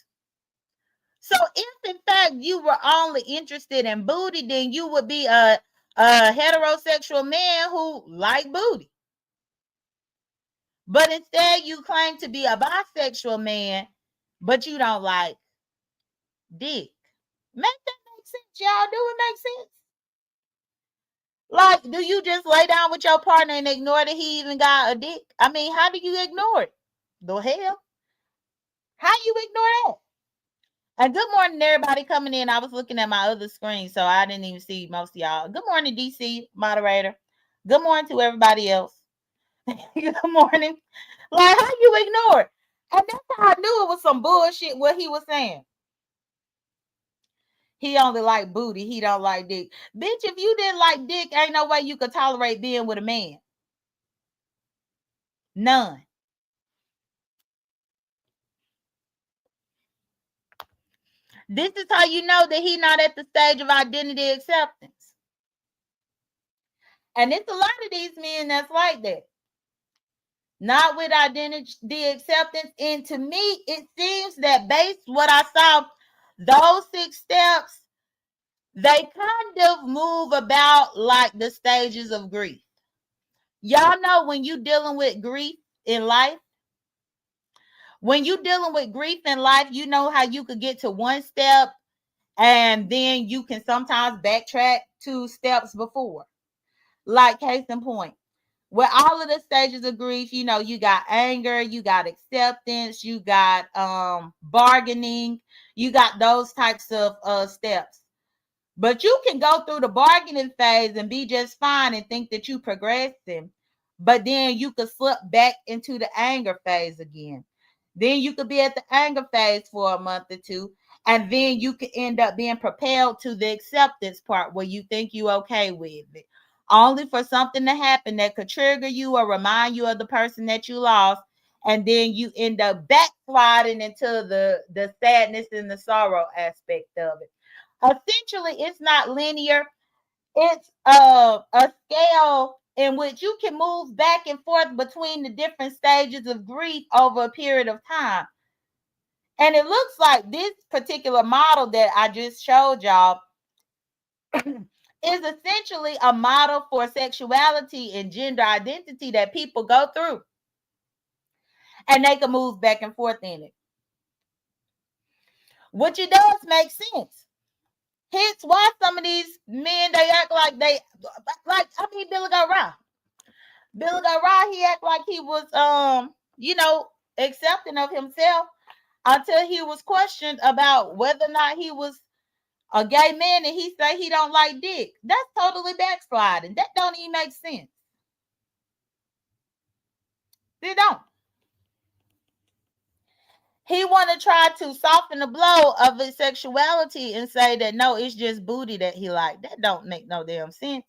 So if in fact you were only interested in booty, then you would be a heterosexual man who like booty. But instead you claim to be a bisexual man, but you don't like dick. Make that make sense, y'all? Do it make sense? Like, do you just lay down with your partner and ignore that he even got a dick? I mean, how do you ignore it? The hell? How you ignore that? And good morning, everybody coming in. I was looking at my other screen, so I didn't even see most of y'all. Good morning, DC moderator. Good morning to everybody else. Good morning. Like, how you ignore it? And that's how I knew it was some bullshit what he was saying. He only like booty. He don't like dick. Bitch, if you didn't like dick, ain't no way you could tolerate being with a man. None. This is how you know that he not at the stage of identity acceptance. And it's a lot of these men that's like that. Not with identity acceptance. And to me, it seems that based what I saw, those 6 steps, they kind of move about like the stages of grief. Y'all know when you dealing with grief in life, when you dealing with grief in life, you know how you could get to one step and then you can sometimes backtrack 2 steps before. Like case in point, with all of the stages of grief, you know, you got anger, you got acceptance, you got bargaining, you got those types of steps. But you can go through the bargaining phase and be just fine and think that you progressing. But then you could slip back into the anger phase again. Then you could be at the anger phase for a month or two. And then you could end up being propelled to the acceptance part where you think you okay with it. Only for something to happen that could trigger you or remind you of the person that you lost. And then you end up backsliding into the sadness and the sorrow aspect of it. Essentially, it's not linear. It's a scale in which you can move back and forth between the different stages of grief over a period of time. And it looks like this particular model that I just showed y'all is essentially a model for sexuality and gender identity that people go through. and they can move back and forth in it. Which it does make sense. Hence why some of these men, they act like they, like, I mean, Billy Go Raw. Billy Go Raw, he act like he was, accepting of himself until he was questioned about whether or not he was a gay man, and he say he don't like dick. That's totally backsliding. That don't even make sense. They don't. He want to try to soften the blow of his sexuality and say that no, it's just booty that he like. That don't make no damn sense.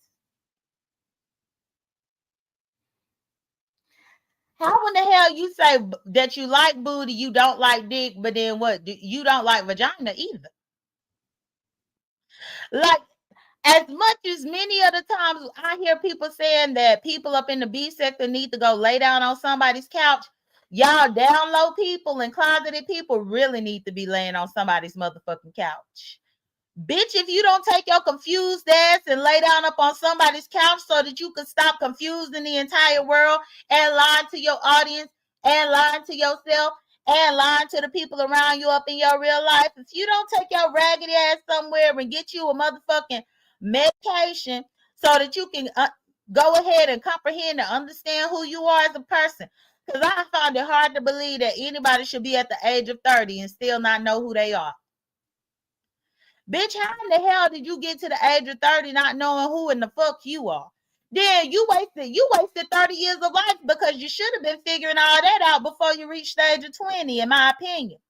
How in the hell you say that you like booty, you don't like dick, but then what? You don't like vagina either. Like, as much as many of the times I hear people saying that people up in the B sector need to go lay down on somebody's couch, y'all down low people and closeted people really need to be laying on somebody's motherfucking couch. Bitch, if you don't take your confused ass and lay down up on somebody's couch so that you can stop confusing the entire world and lying to your audience and lying to yourself and lying to the people around you up in your real life, if you don't take your raggedy ass somewhere and get you a motherfucking medication so that you can go ahead and comprehend and understand who you are as a person. Because I found it hard to believe that anybody should be at the age of 30 and still not know who they are. Bitch, how in the hell did you get to the age of 30 not knowing who in the fuck you are? Then you wasted 30 years of life because you should have been figuring all that out before you reached the age of 20, in my opinion.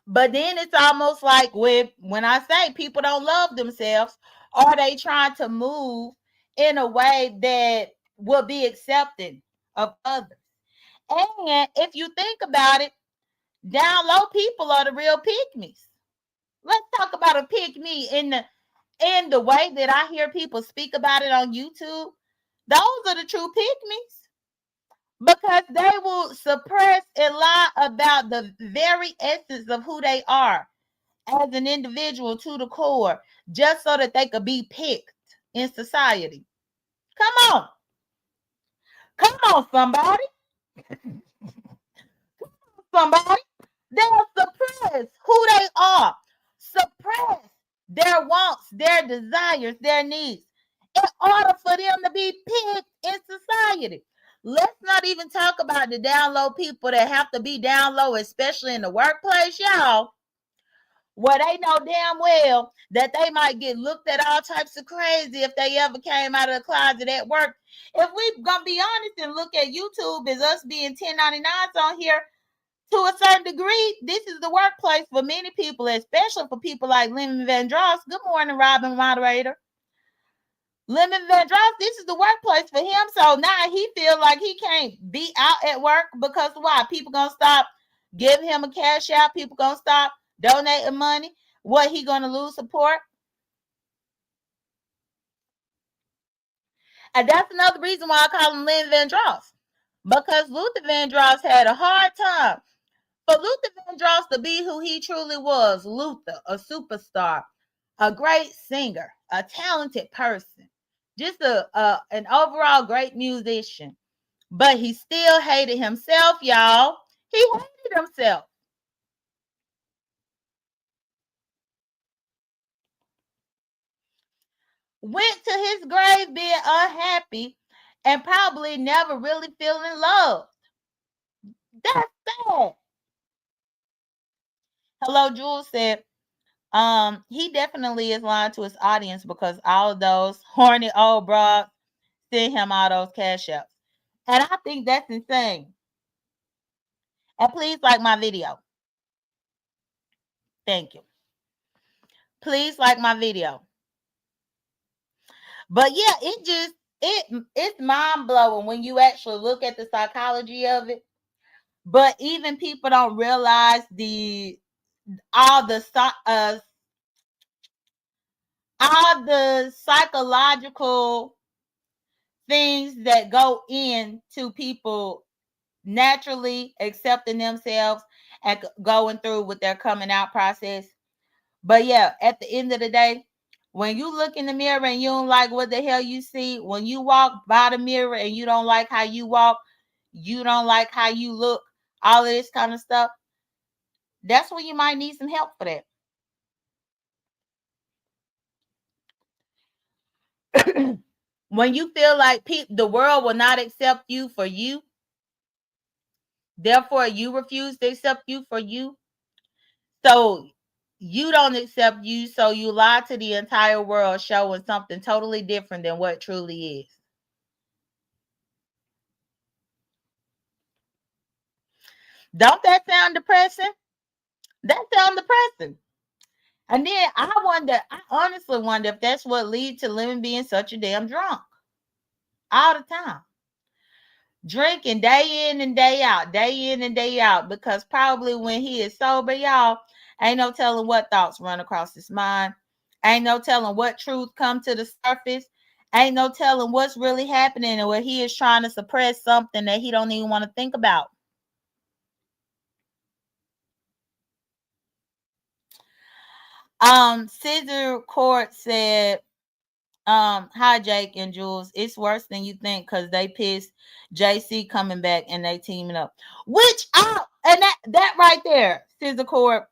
But then it's almost like when I say people don't love themselves, are they trying to move in a way that will be accepting of others? And if you think about it, down low people are the real pygmies. Let's talk about a pygmy in the way that I hear people speak about it on YouTube. Those are the true pygmies. Because they will suppress and lie about the very essence of who they are as an individual to the core, just so that they could be picked in society. Come on. Come on, somebody. Somebody. They'll suppress who they are. Suppress their wants, their desires, their needs, in order for them to be picked in society. Let's not even talk about the down low people that have to be down low, especially in the workplace, y'all, where they know damn well that they might get looked at all types of crazy if they ever came out of the closet at work. If we're going to be honest and look at YouTube as us being 1099s on here, to a certain degree, this is the workplace for many people, especially for people like Lemon Van Dross. Good morning, Robin, moderator. Lemon Van Dross, this is the workplace for him. So now he feels like he can't be out at work because why? People gonna stop giving him a cash out. People gonna stop donating money. What, he gonna lose support? And that's another reason why I call him Lemon Van Dross, because Luther Van Dross had a hard time. For Luther Vandross to be who he truly was, Luther, a superstar, a great singer, a talented person, just an overall great musician. But he still hated himself, y'all. He hated himself. Went to his grave being unhappy and probably never really feeling loved. That's sad. Hello, Jules said, he definitely is lying to his audience because all of those horny old broads send him all those cash apps. And I think that's insane. And please like my video. Thank you. Please like my video. But yeah, it's mind blowing when you actually look at the psychology of it. But even people don't realize all the psychological things that go into people naturally accepting themselves and going through with their coming out process. But yeah, at the end of the day, When you look in the mirror and you don't like what the hell you see, when you walk by the mirror and you don't like how you walk, you don't like how you look, all of this kind of stuff, that's when you might need some help for that. When you feel like the world will not accept you for you, therefore you refuse to accept you for you, so you don't accept you, so you lie to the entire world, showing something totally different than what truly is. Don't that sound depressing? That sounds depressing. And then I honestly wonder if that's what leads to Lemon being such a damn drunk all the time. Drinking day in and day out, day in and day out, because probably when he is sober, y'all, ain't no telling what thoughts run across his mind. Ain't no telling what truth come to the surface. Ain't no telling what's really happening and where he is trying to suppress something that he don't even want to think about. Scissor Court said, hi Jake and Jules. It's worse than you think because they pissed JC coming back and they teaming up. Which and that right there, Scissor Court.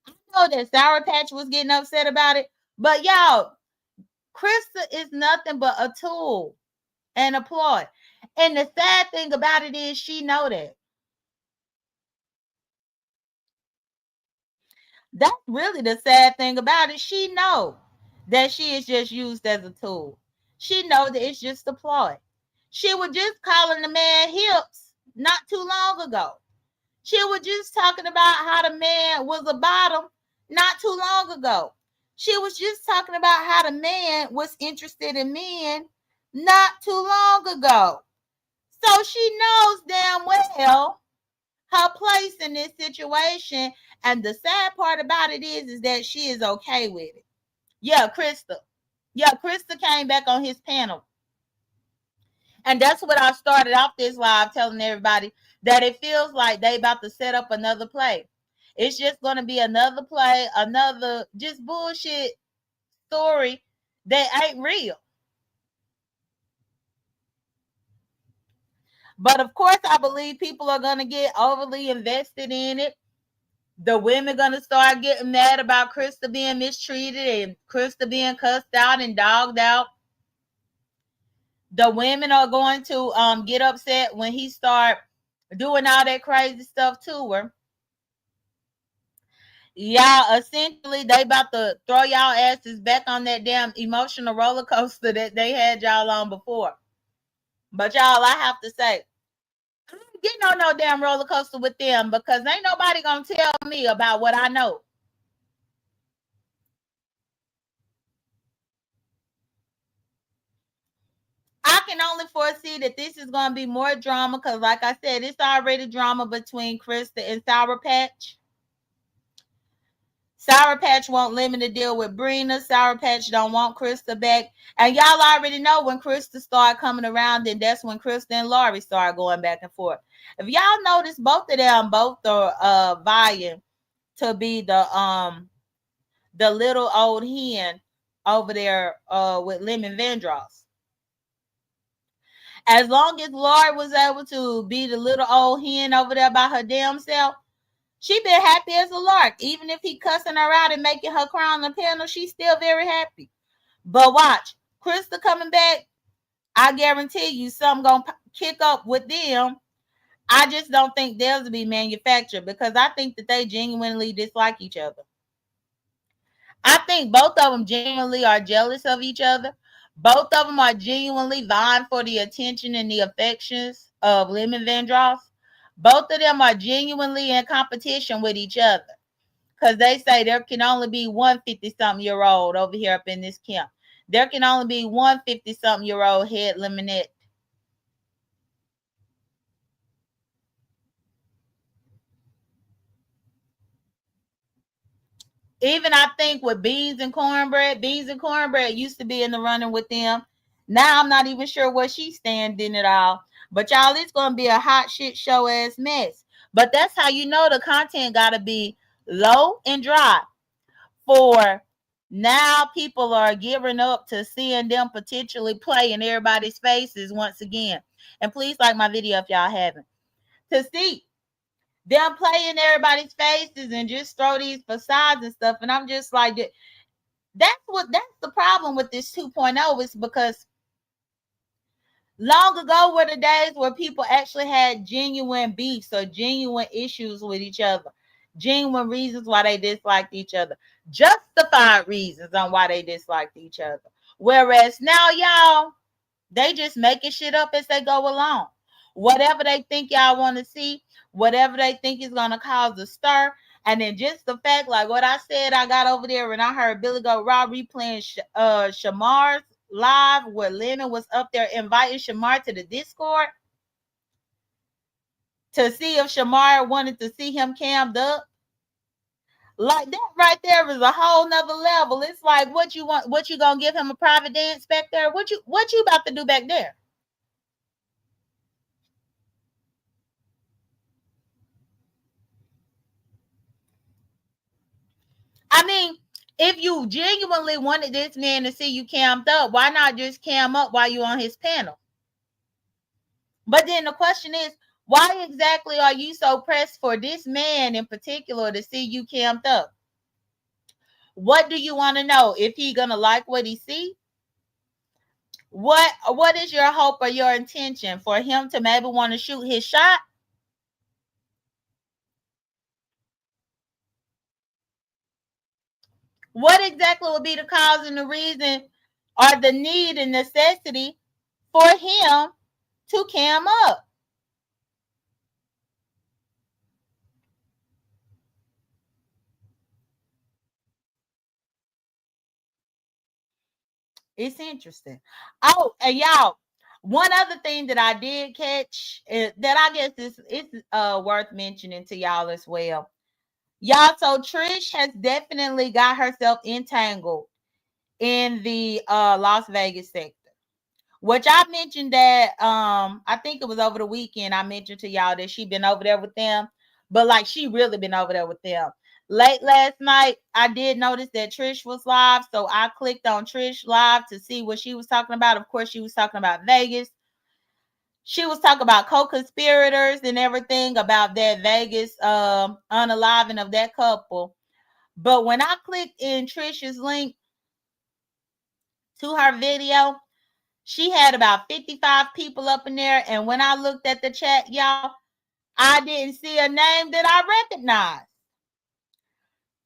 I know that Sour Patch was getting upset about it, but y'all, Christa is nothing but a tool and a ploy. And the sad thing about it is she know that. That's really the sad thing about it. She know that she is just used as a tool. She know that it's just a ploy. She was just calling the man hips not too long ago. She was just talking about how the man was a bottom not too long ago. She was just talking about how the man was interested in men not too long ago. So she knows damn well her place in this situation. And the sad part about it is that she is okay with it. Yeah, Christa. Yeah, Christa came back on his panel. And that's what I started off this live telling everybody, that it feels like they about to set up another play. It's just going to be another play, another just bullshit story that ain't real. But of course, I believe people are going to get overly invested in it. The women going to start getting mad about Christa being mistreated and Christa being cussed out and dogged out. The women are going to get upset when he start doing all that crazy stuff to her. Y'all, essentially, they about to throw y'all asses back on that damn emotional roller coaster that they had y'all on before. But y'all, I have to say, I ain't getting on no damn roller coaster with them because ain't nobody gonna tell me about what I know. I can only foresee that this is gonna be more drama because, like I said, it's already drama between Christa and Sour Patch. Sour Patch want Lemon to deal with Brina. Sour Patch don't want Christa back. And y'all already know when Christa started coming around, then that's when Christa and Laurie started going back and forth. If y'all notice, both of them both are vying to be the little old hen over there with Lemon Vandross. As long as Laurie was able to be the little old hen over there by her damn self, she been happy as a lark. Even if he cussing her out and making her cry on the panel, she's still very happy. But watch, Christa coming back, I guarantee you something gonna kick up with them. I just don't think theirs will be manufactured because I think that they genuinely dislike each other. I think both of them genuinely are jealous of each other. Both of them are genuinely vying for the attention and the affections of Lemon Vandross. Both of them are genuinely in competition with each other. Because they say there can only be one 50-something-year-old over here up in this camp. There can only be one 50-something-year-old head lemonette. Even I think with beans and cornbread used to be in the running with them. Now I'm not even sure where she's standing at all. But y'all, it's going to be a hot shit show ass mess. But that's how you know the content got to be low and dry for Now people are gearing up to seeing them potentially play in everybody's faces once again. And please like my video if y'all haven't. To see them play in everybody's faces and just throw these facades and stuff. And I'm just like, that's the problem with this 2.0 is because long ago were the days where people actually had genuine beefs or genuine issues with each other, genuine reasons why they disliked each other, justified reasons on why they disliked each other. Whereas now, y'all, they just making shit up as they go along. Whatever they think y'all want to see, whatever they think is going to cause a stir. And then just the fact, like what I said, I got over there and I heard Billy Goat Raw replaying Shamar's live where Lennon was up there inviting Shamar to the Discord to see if Shamar wanted to see him cammed up. Like that right there is a whole nother level. It's like what you want, what you gonna give him a private dance back there? What you about to do back there? I mean, if you genuinely wanted this man to see you cammed up, why not just cam up while you on his panel? But then the question is, why exactly are you so pressed for this man in particular to see you camped up? What do you want to know? If he gonna like what he see? What is your hope or your intention for him to maybe want to shoot his shot? What exactly would be the cause and the reason or the need and necessity for him to cam up? It's interesting. Oh, and y'all, one other thing that I did catch that I guess is worth mentioning to y'all as well. Y'all, so Trish has definitely got herself entangled in the Las Vegas sector. Which I mentioned that I think it was over the weekend I mentioned to y'all that she been over there with them, but like she really been over there with them. Late last night, I did notice that Trish was live, so I clicked on Trish live to see what she was talking about. Of course, she was talking about Vegas. She was talking about co-conspirators and everything about that Vegas unaliving of that couple. But when I clicked in Trish's link to her video, she had about 55 people up in there. And when I looked at the chat, y'all, I didn't see a name that I recognized.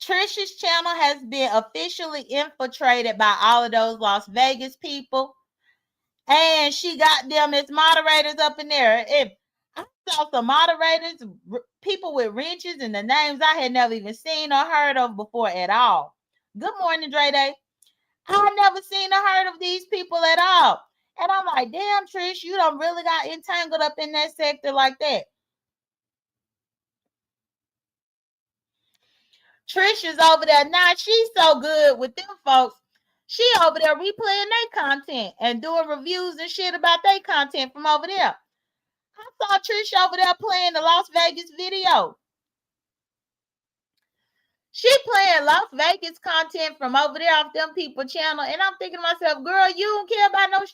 Trish's channel has been officially infiltrated by all of those Las Vegas people. And she got them as moderators up in there. If I saw some moderators, people with wrenches and the names I had never even seen or heard of before at all. Good morning, Dre Day. I never seen or heard of these people at all. And I'm like, damn, Trish, you done really got entangled up in that sector like that. Trish is over there now. She's so good with them folks. She over there replaying their content and doing reviews and shit about their content from over there. I saw Trish over there playing the Las Vegas video. She playing Las Vegas content from over there off them people channel. And I'm thinking to myself, girl, you don't care about no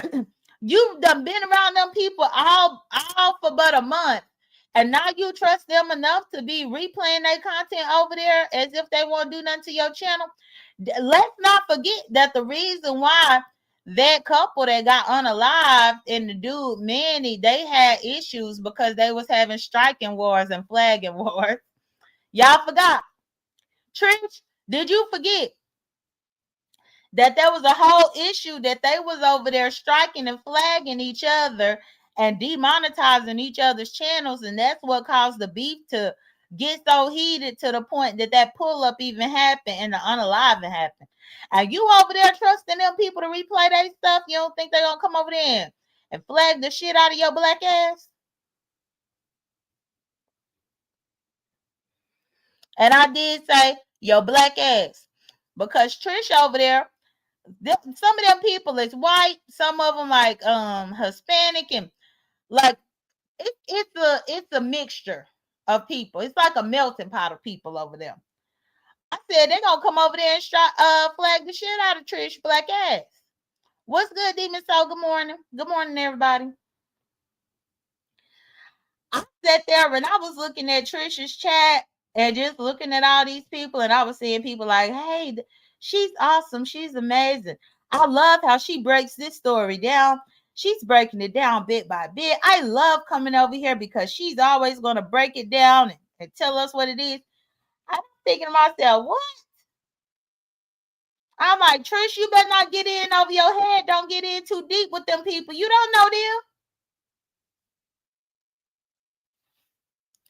strike. You've done been around them people all for but a month. And now you trust them enough to be replaying their content over there as if they won't do nothing to your channel. Let's not forget that the reason why that couple that got unalived and the dude Manny, they had issues because they was having striking wars and flagging wars. Y'all forgot. Trish, did you forget that there was a whole issue that they was over there striking and flagging each other and demonetizing each other's channels, and that's what caused the beef to get so heated to the point that that pull-up even happened and the unaliving happened. And you over there trusting them people to replay their stuff, you don't think they're gonna come over there and flag the shit out of your black ass? And I did say your black ass, because Trish over there, some of them people is white, some of them like Hispanic, and like it's a mixture of people. It's like a melting pot of people over there. said they're gonna come over there and flag the shit out of Trish black ass. What's good, Demon Soul? Good morning. Good morning, everybody. I sat there and I was looking at Trish's chat and just looking at all these people, and I was seeing people like, hey, she's awesome. She's amazing. I love how she breaks this story down. She's breaking it down bit by bit. I love coming over here because she's always going to break it down and tell us what it is. I'm thinking to myself, what? I'm like, Trish, you better not get in over your head. Don't get in too deep with them people. You don't know them.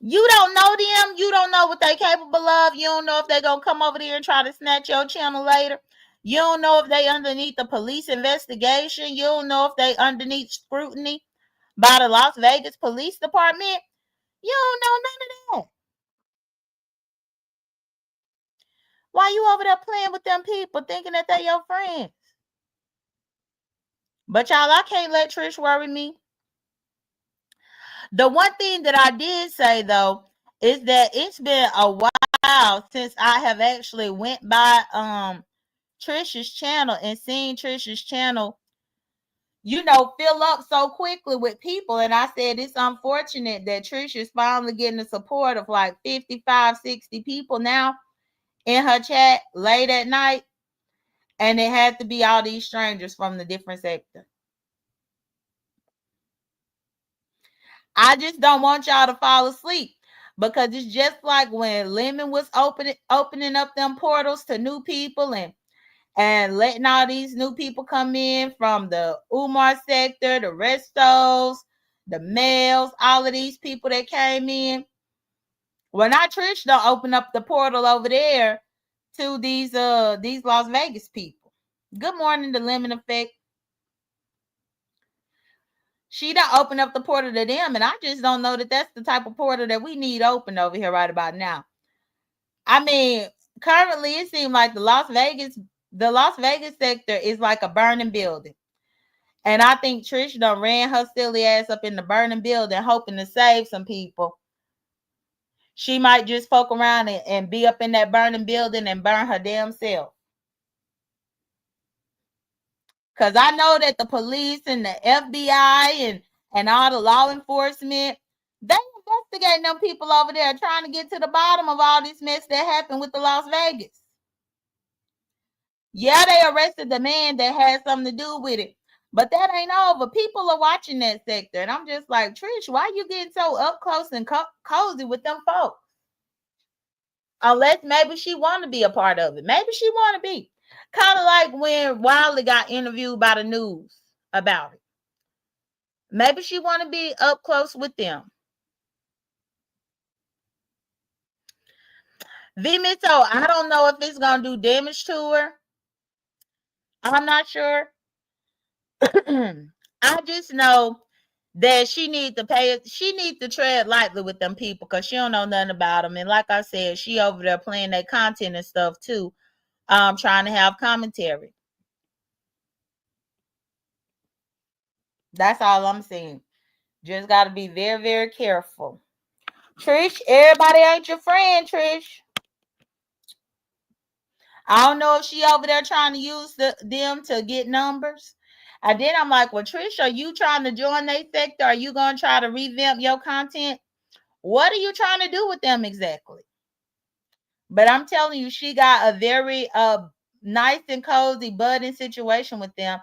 You don't know them. You don't know what they're capable of. You don't know if they're going to come over there and try to snatch your channel later. You don't know if they underneath the police investigation. You don't know if they underneath scrutiny by the Las Vegas Police Department. You don't know none of that. Why you over there playing with them people thinking that they're your friends? But y'all, I can't let Trish worry me. The one thing that I did say, though, is that it's been a while since I have actually went by Trish's channel and seen Trish's channel, fill up so quickly with people. And I said it's unfortunate that Trish is finally getting the support of like 55, 60 people now in her chat late at night. And it had to be all these strangers from the different sector. I just don't want y'all to fall asleep, because it's just like when Lemon was opening up them portals to new people and letting all these new people come in from the Umar sector, the Restos, the males, all of these people that came in. Well, now Trish don't open up the portal over there to these Las Vegas people. Good morning, the Lemon Effect. She done open up the portal to them, and I just don't know that that's the type of portal that we need open over here right about now. I mean, currently it seems like the Las Vegas sector is like a burning building. And I think Trish done ran her silly ass up in the burning building hoping to save some people. She might just fuck around and be up in that burning building and burn her damn self. Because I know that the police and the FBI and all the law enforcement, they investigating them people over there trying to get to the bottom of all this mess that happened with the Las Vegas. Yeah, they arrested the man that had something to do with it. But that ain't over. People are watching that sector. And I'm just like, Trish, why you getting so up close and cozy with them folks? Unless maybe she want to be a part of it. Maybe she want to be. Kind of like when Wiley got interviewed by the news about it. Maybe she want to be up close with them. Vimito, I don't know if it's going to do damage to her. I'm not sure. I just know that she needs to tread lightly with them people, because she don't know nothing about them. And like I said, she over there playing that content and stuff too, trying to have commentary. That's all I'm saying. Just got to be very, very careful. Trish, everybody ain't your friend, Trish. I don't know if she over there trying to use them to get numbers. And then I'm like, well, Trish, are you trying to join their sector? Are you going to try to revamp your content? What are you trying to do with them exactly? But I'm telling you, she got a very nice and cozy budding situation with them.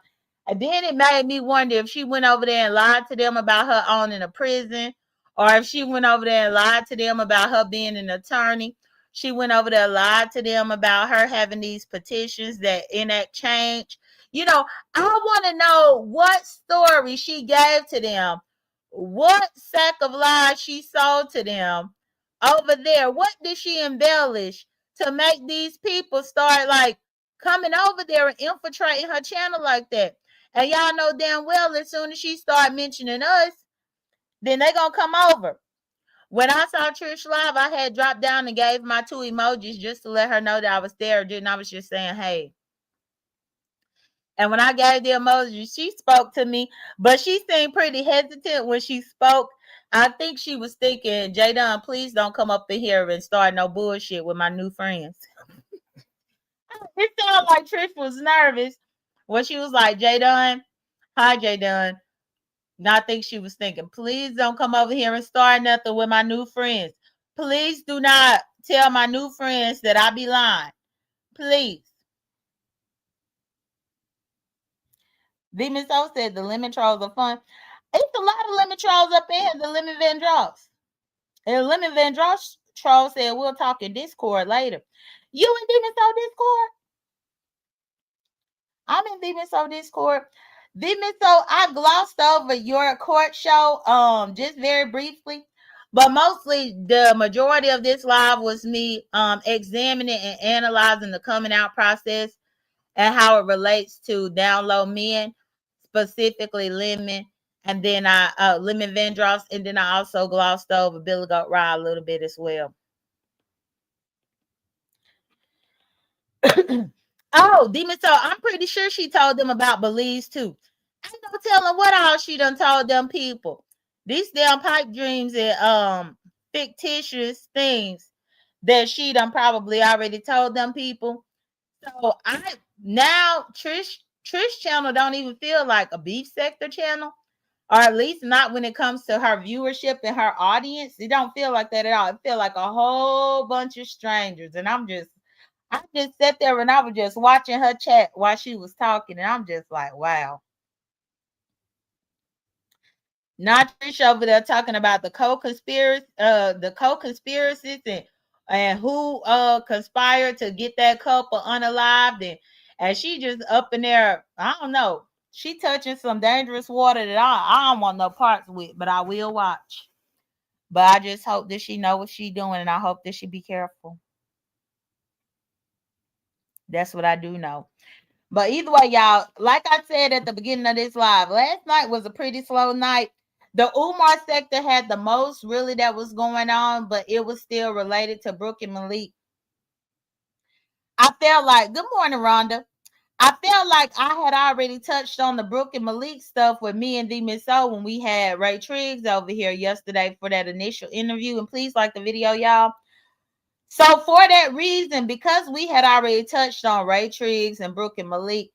And then it made me wonder if she went over there and lied to them about her owning a prison, or if she went over there and lied to them about her being an attorney. She went over there and lied to them about her having these petitions that enact change. I want to know what story she gave to them, what sack of lies she sold to them over there. What did she embellish to make these people start like coming over there and infiltrating her channel like that? And y'all know damn well as soon as she start mentioning us, then they gonna come over. When I saw Trish live, I had dropped down and gave my 2 emojis just to let her know that I was there. Didn't I was just saying, hey. And when I gave the emoji, she spoke to me, but she seemed pretty hesitant when she spoke. I think she was thinking, J.Dunn, please don't come up in here and start no bullshit with my new friends. like Trish was nervous when she was like, J.Dunn, hi, J.Dunn. And I think she was thinking, please don't come over here and start nothing with my new friends. Please do not tell my new friends that I be lying. Please. Demon Soul said the lemon trolls are fun. It's a lot of lemon trolls up in here, the lemon Vandross. And lemon Vandross troll said we'll talk in Discord later. You in Demon Soul Discord? I'm in Demon Soul Discord. Demon Soul, I glossed over your court show just very briefly. But mostly the majority of this live was me examining and analyzing the coming out process and how it relates to down low men, specifically Lemon, and then I Lemon Vandross, and then I also glossed over Billy Goat Rye a little bit as well. Oh, Demon Soul, I'm pretty sure she told them about Belize too. Ain't no telling what all she done told them people. These damn pipe dreams and fictitious things that she done probably already told them people. So I now Trish channel don't even feel like a beef sector channel, or at least not when it comes to her viewership and her audience. It don't feel like that at all. It feel like a whole bunch of strangers, and I just sat there and I was just watching her chat while she was talking, and I'm just like, wow. Not Trish over there talking about the co-conspiracies and who conspired to get that couple unalived, and she just up in there. I don't know. She touching some dangerous water that I don't want no parts with, but I will watch. But I just hope that she know what she doing, and I hope that she be careful. That's what I do know. But either way, y'all, like I said at the beginning of this live, last night was a pretty slow night. The Umar sector had the most really that was going on, but it was still related to Brooke and Malik. I felt like, good morning, Rhonda. I felt like I had already touched on the Brooke and Malik stuff with me and D Miss O when we had Ray Triggs over here yesterday for that initial interview. And please like the video, y'all. So for that reason, because we had already touched on Ray Triggs and Brooke and Malik,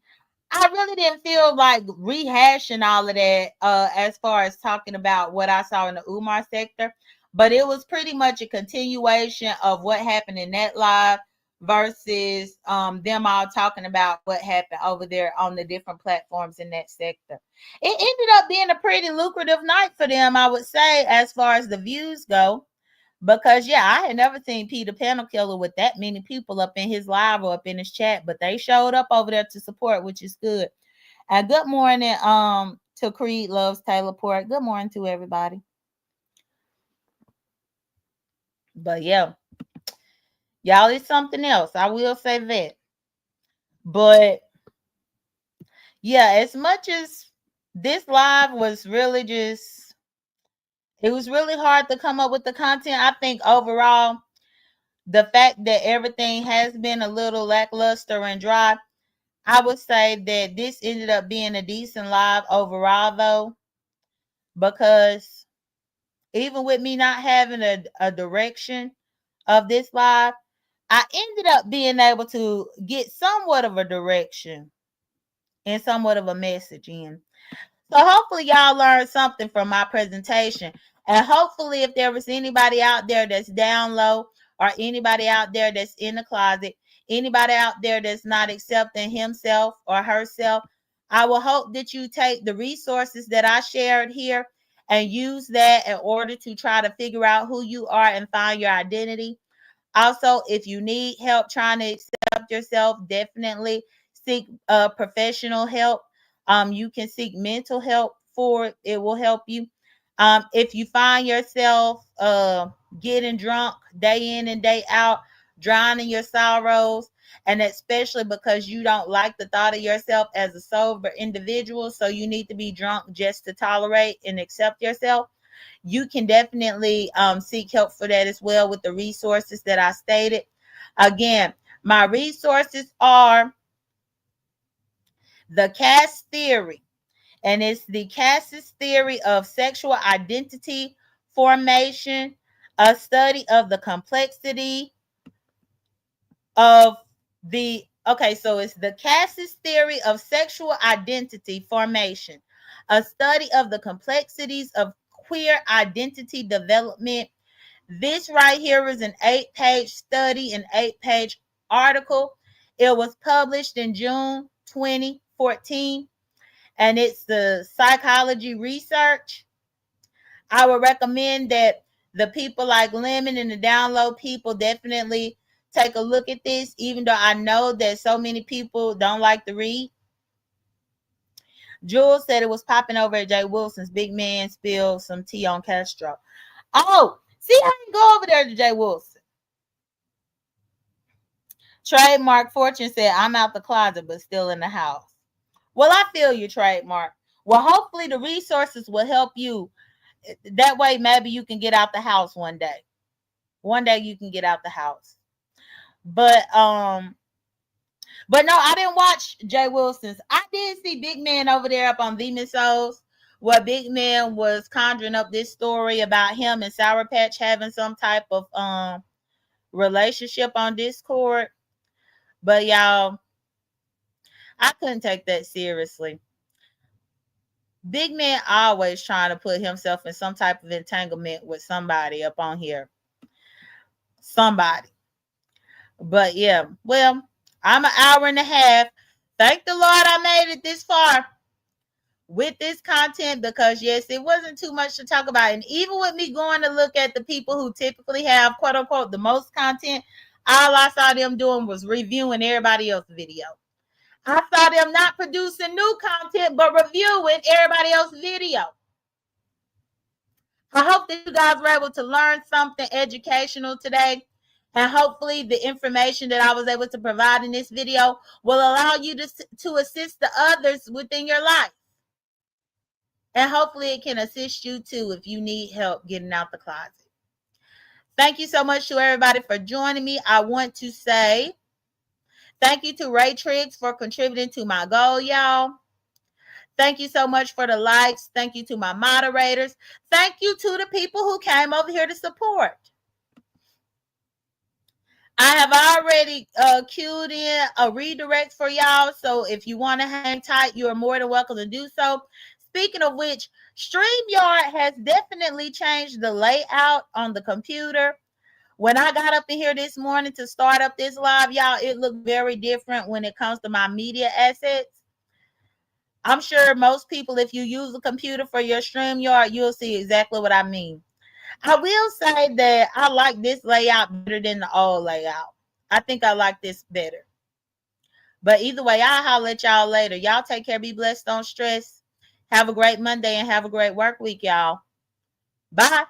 I really didn't feel like rehashing all of that as far as talking about what I saw in the Umar sector. But it was pretty much a continuation of what happened in that live versus them all talking about what happened over there on the different platforms in that sector. It ended up being a pretty lucrative night for them, I would say, as far as the views go. Because yeah, I had never seen Peter Panel Killer with that many people up in his live or up in his chat, but they showed up over there to support, which is good. And good morning to Creed Loves Taylor Port. Good morning to everybody. But yeah, y'all, it's something else. I will say that. But yeah, as much as this live was really just, it was really hard to come up with the content. I think overall, the fact that everything has been a little lackluster and dry, I would say that this ended up being a decent live overall, though, because even with me not having a direction of this live, I ended up being able to get somewhat of a direction and somewhat of a message in. So hopefully y'all learned something from my presentation. And hopefully if there was anybody out there that's down low or anybody out there that's in the closet, anybody out there that's not accepting himself or herself, I will hope that you take the resources that I shared here and use that in order to try to figure out who you are and find your identity. Also, if you need help trying to accept yourself, definitely seek professional help. You can seek mental help for it. It will help you. If you find yourself getting drunk day in and day out, drowning your sorrows, and especially because you don't like the thought of yourself as a sober individual, so you need to be drunk just to tolerate and accept yourself, you can definitely seek help for that as well with the resources that I stated. Again, my resources are the Cass theory, and it's the Cass's theory of sexual identity formation, a study of the complexity of the Okay, so it's the Cassis theory of sexual identity formation, a study of the complexities of queer identity development. This right here is an 8-page study, an 8-page article. It was published in June 2014, and it's the psychology research. I would recommend that the people like Lemon and the download people definitely take a look at this, even though I know that so many people don't like to read. Jules said it was popping over at Jay Wilson's. Big man spilled some tea on Castro. Oh, see, I didn't go over there to Jay Wilson. Trademark Fortune said, I'm out the closet, but still in the house. Well, I feel you, Trademark. Well, hopefully the resources will help you. That way, maybe you can get out the house one day. One day you can get out the house. But no, I didn't watch Jay Wilson's. I did see Big Man over there up on Demon Souls, where Big Man was conjuring up this story about him and Sour Patch having some type of relationship on Discord. But y'all, I couldn't take that seriously. Big Man always trying to put himself in some type of entanglement with somebody up on here. Somebody. But yeah, well, I'm an hour and a half. Thank the Lord I made it this far with this content, because yes, it wasn't too much to talk about. And even with me going to look at the people who typically have quote unquote the most content, all I saw them doing was reviewing everybody else's video. I saw them not producing new content, but reviewing everybody else's video. I hope that you guys were able to learn something educational today. And hopefully the information that I was able to provide in this video will allow you to assist the others within your life. And hopefully it can assist you too if you need help getting out the closet. Thank you so much to everybody for joining me. I want to say thank you to Ray Triggs for contributing to my goal, y'all. Thank you so much for the likes. Thank you to my moderators. Thank you to the people who came over here to support. I have already queued in a redirect for y'all. So if you want to hang tight, you are more than welcome to do so. Speaking of which, StreamYard has definitely changed the layout on the computer. When I got up in here this morning to start up this live, y'all, it looked very different when it comes to my media assets. I'm sure most people, if you use a computer for your StreamYard, you'll see exactly what I mean. I will say that I like this layout better than the old layout. I think I like this better. But either way, I'll holler at y'all later. Y'all take care. Be blessed. Don't stress. Have a great Monday and have a great work week, y'all. Bye.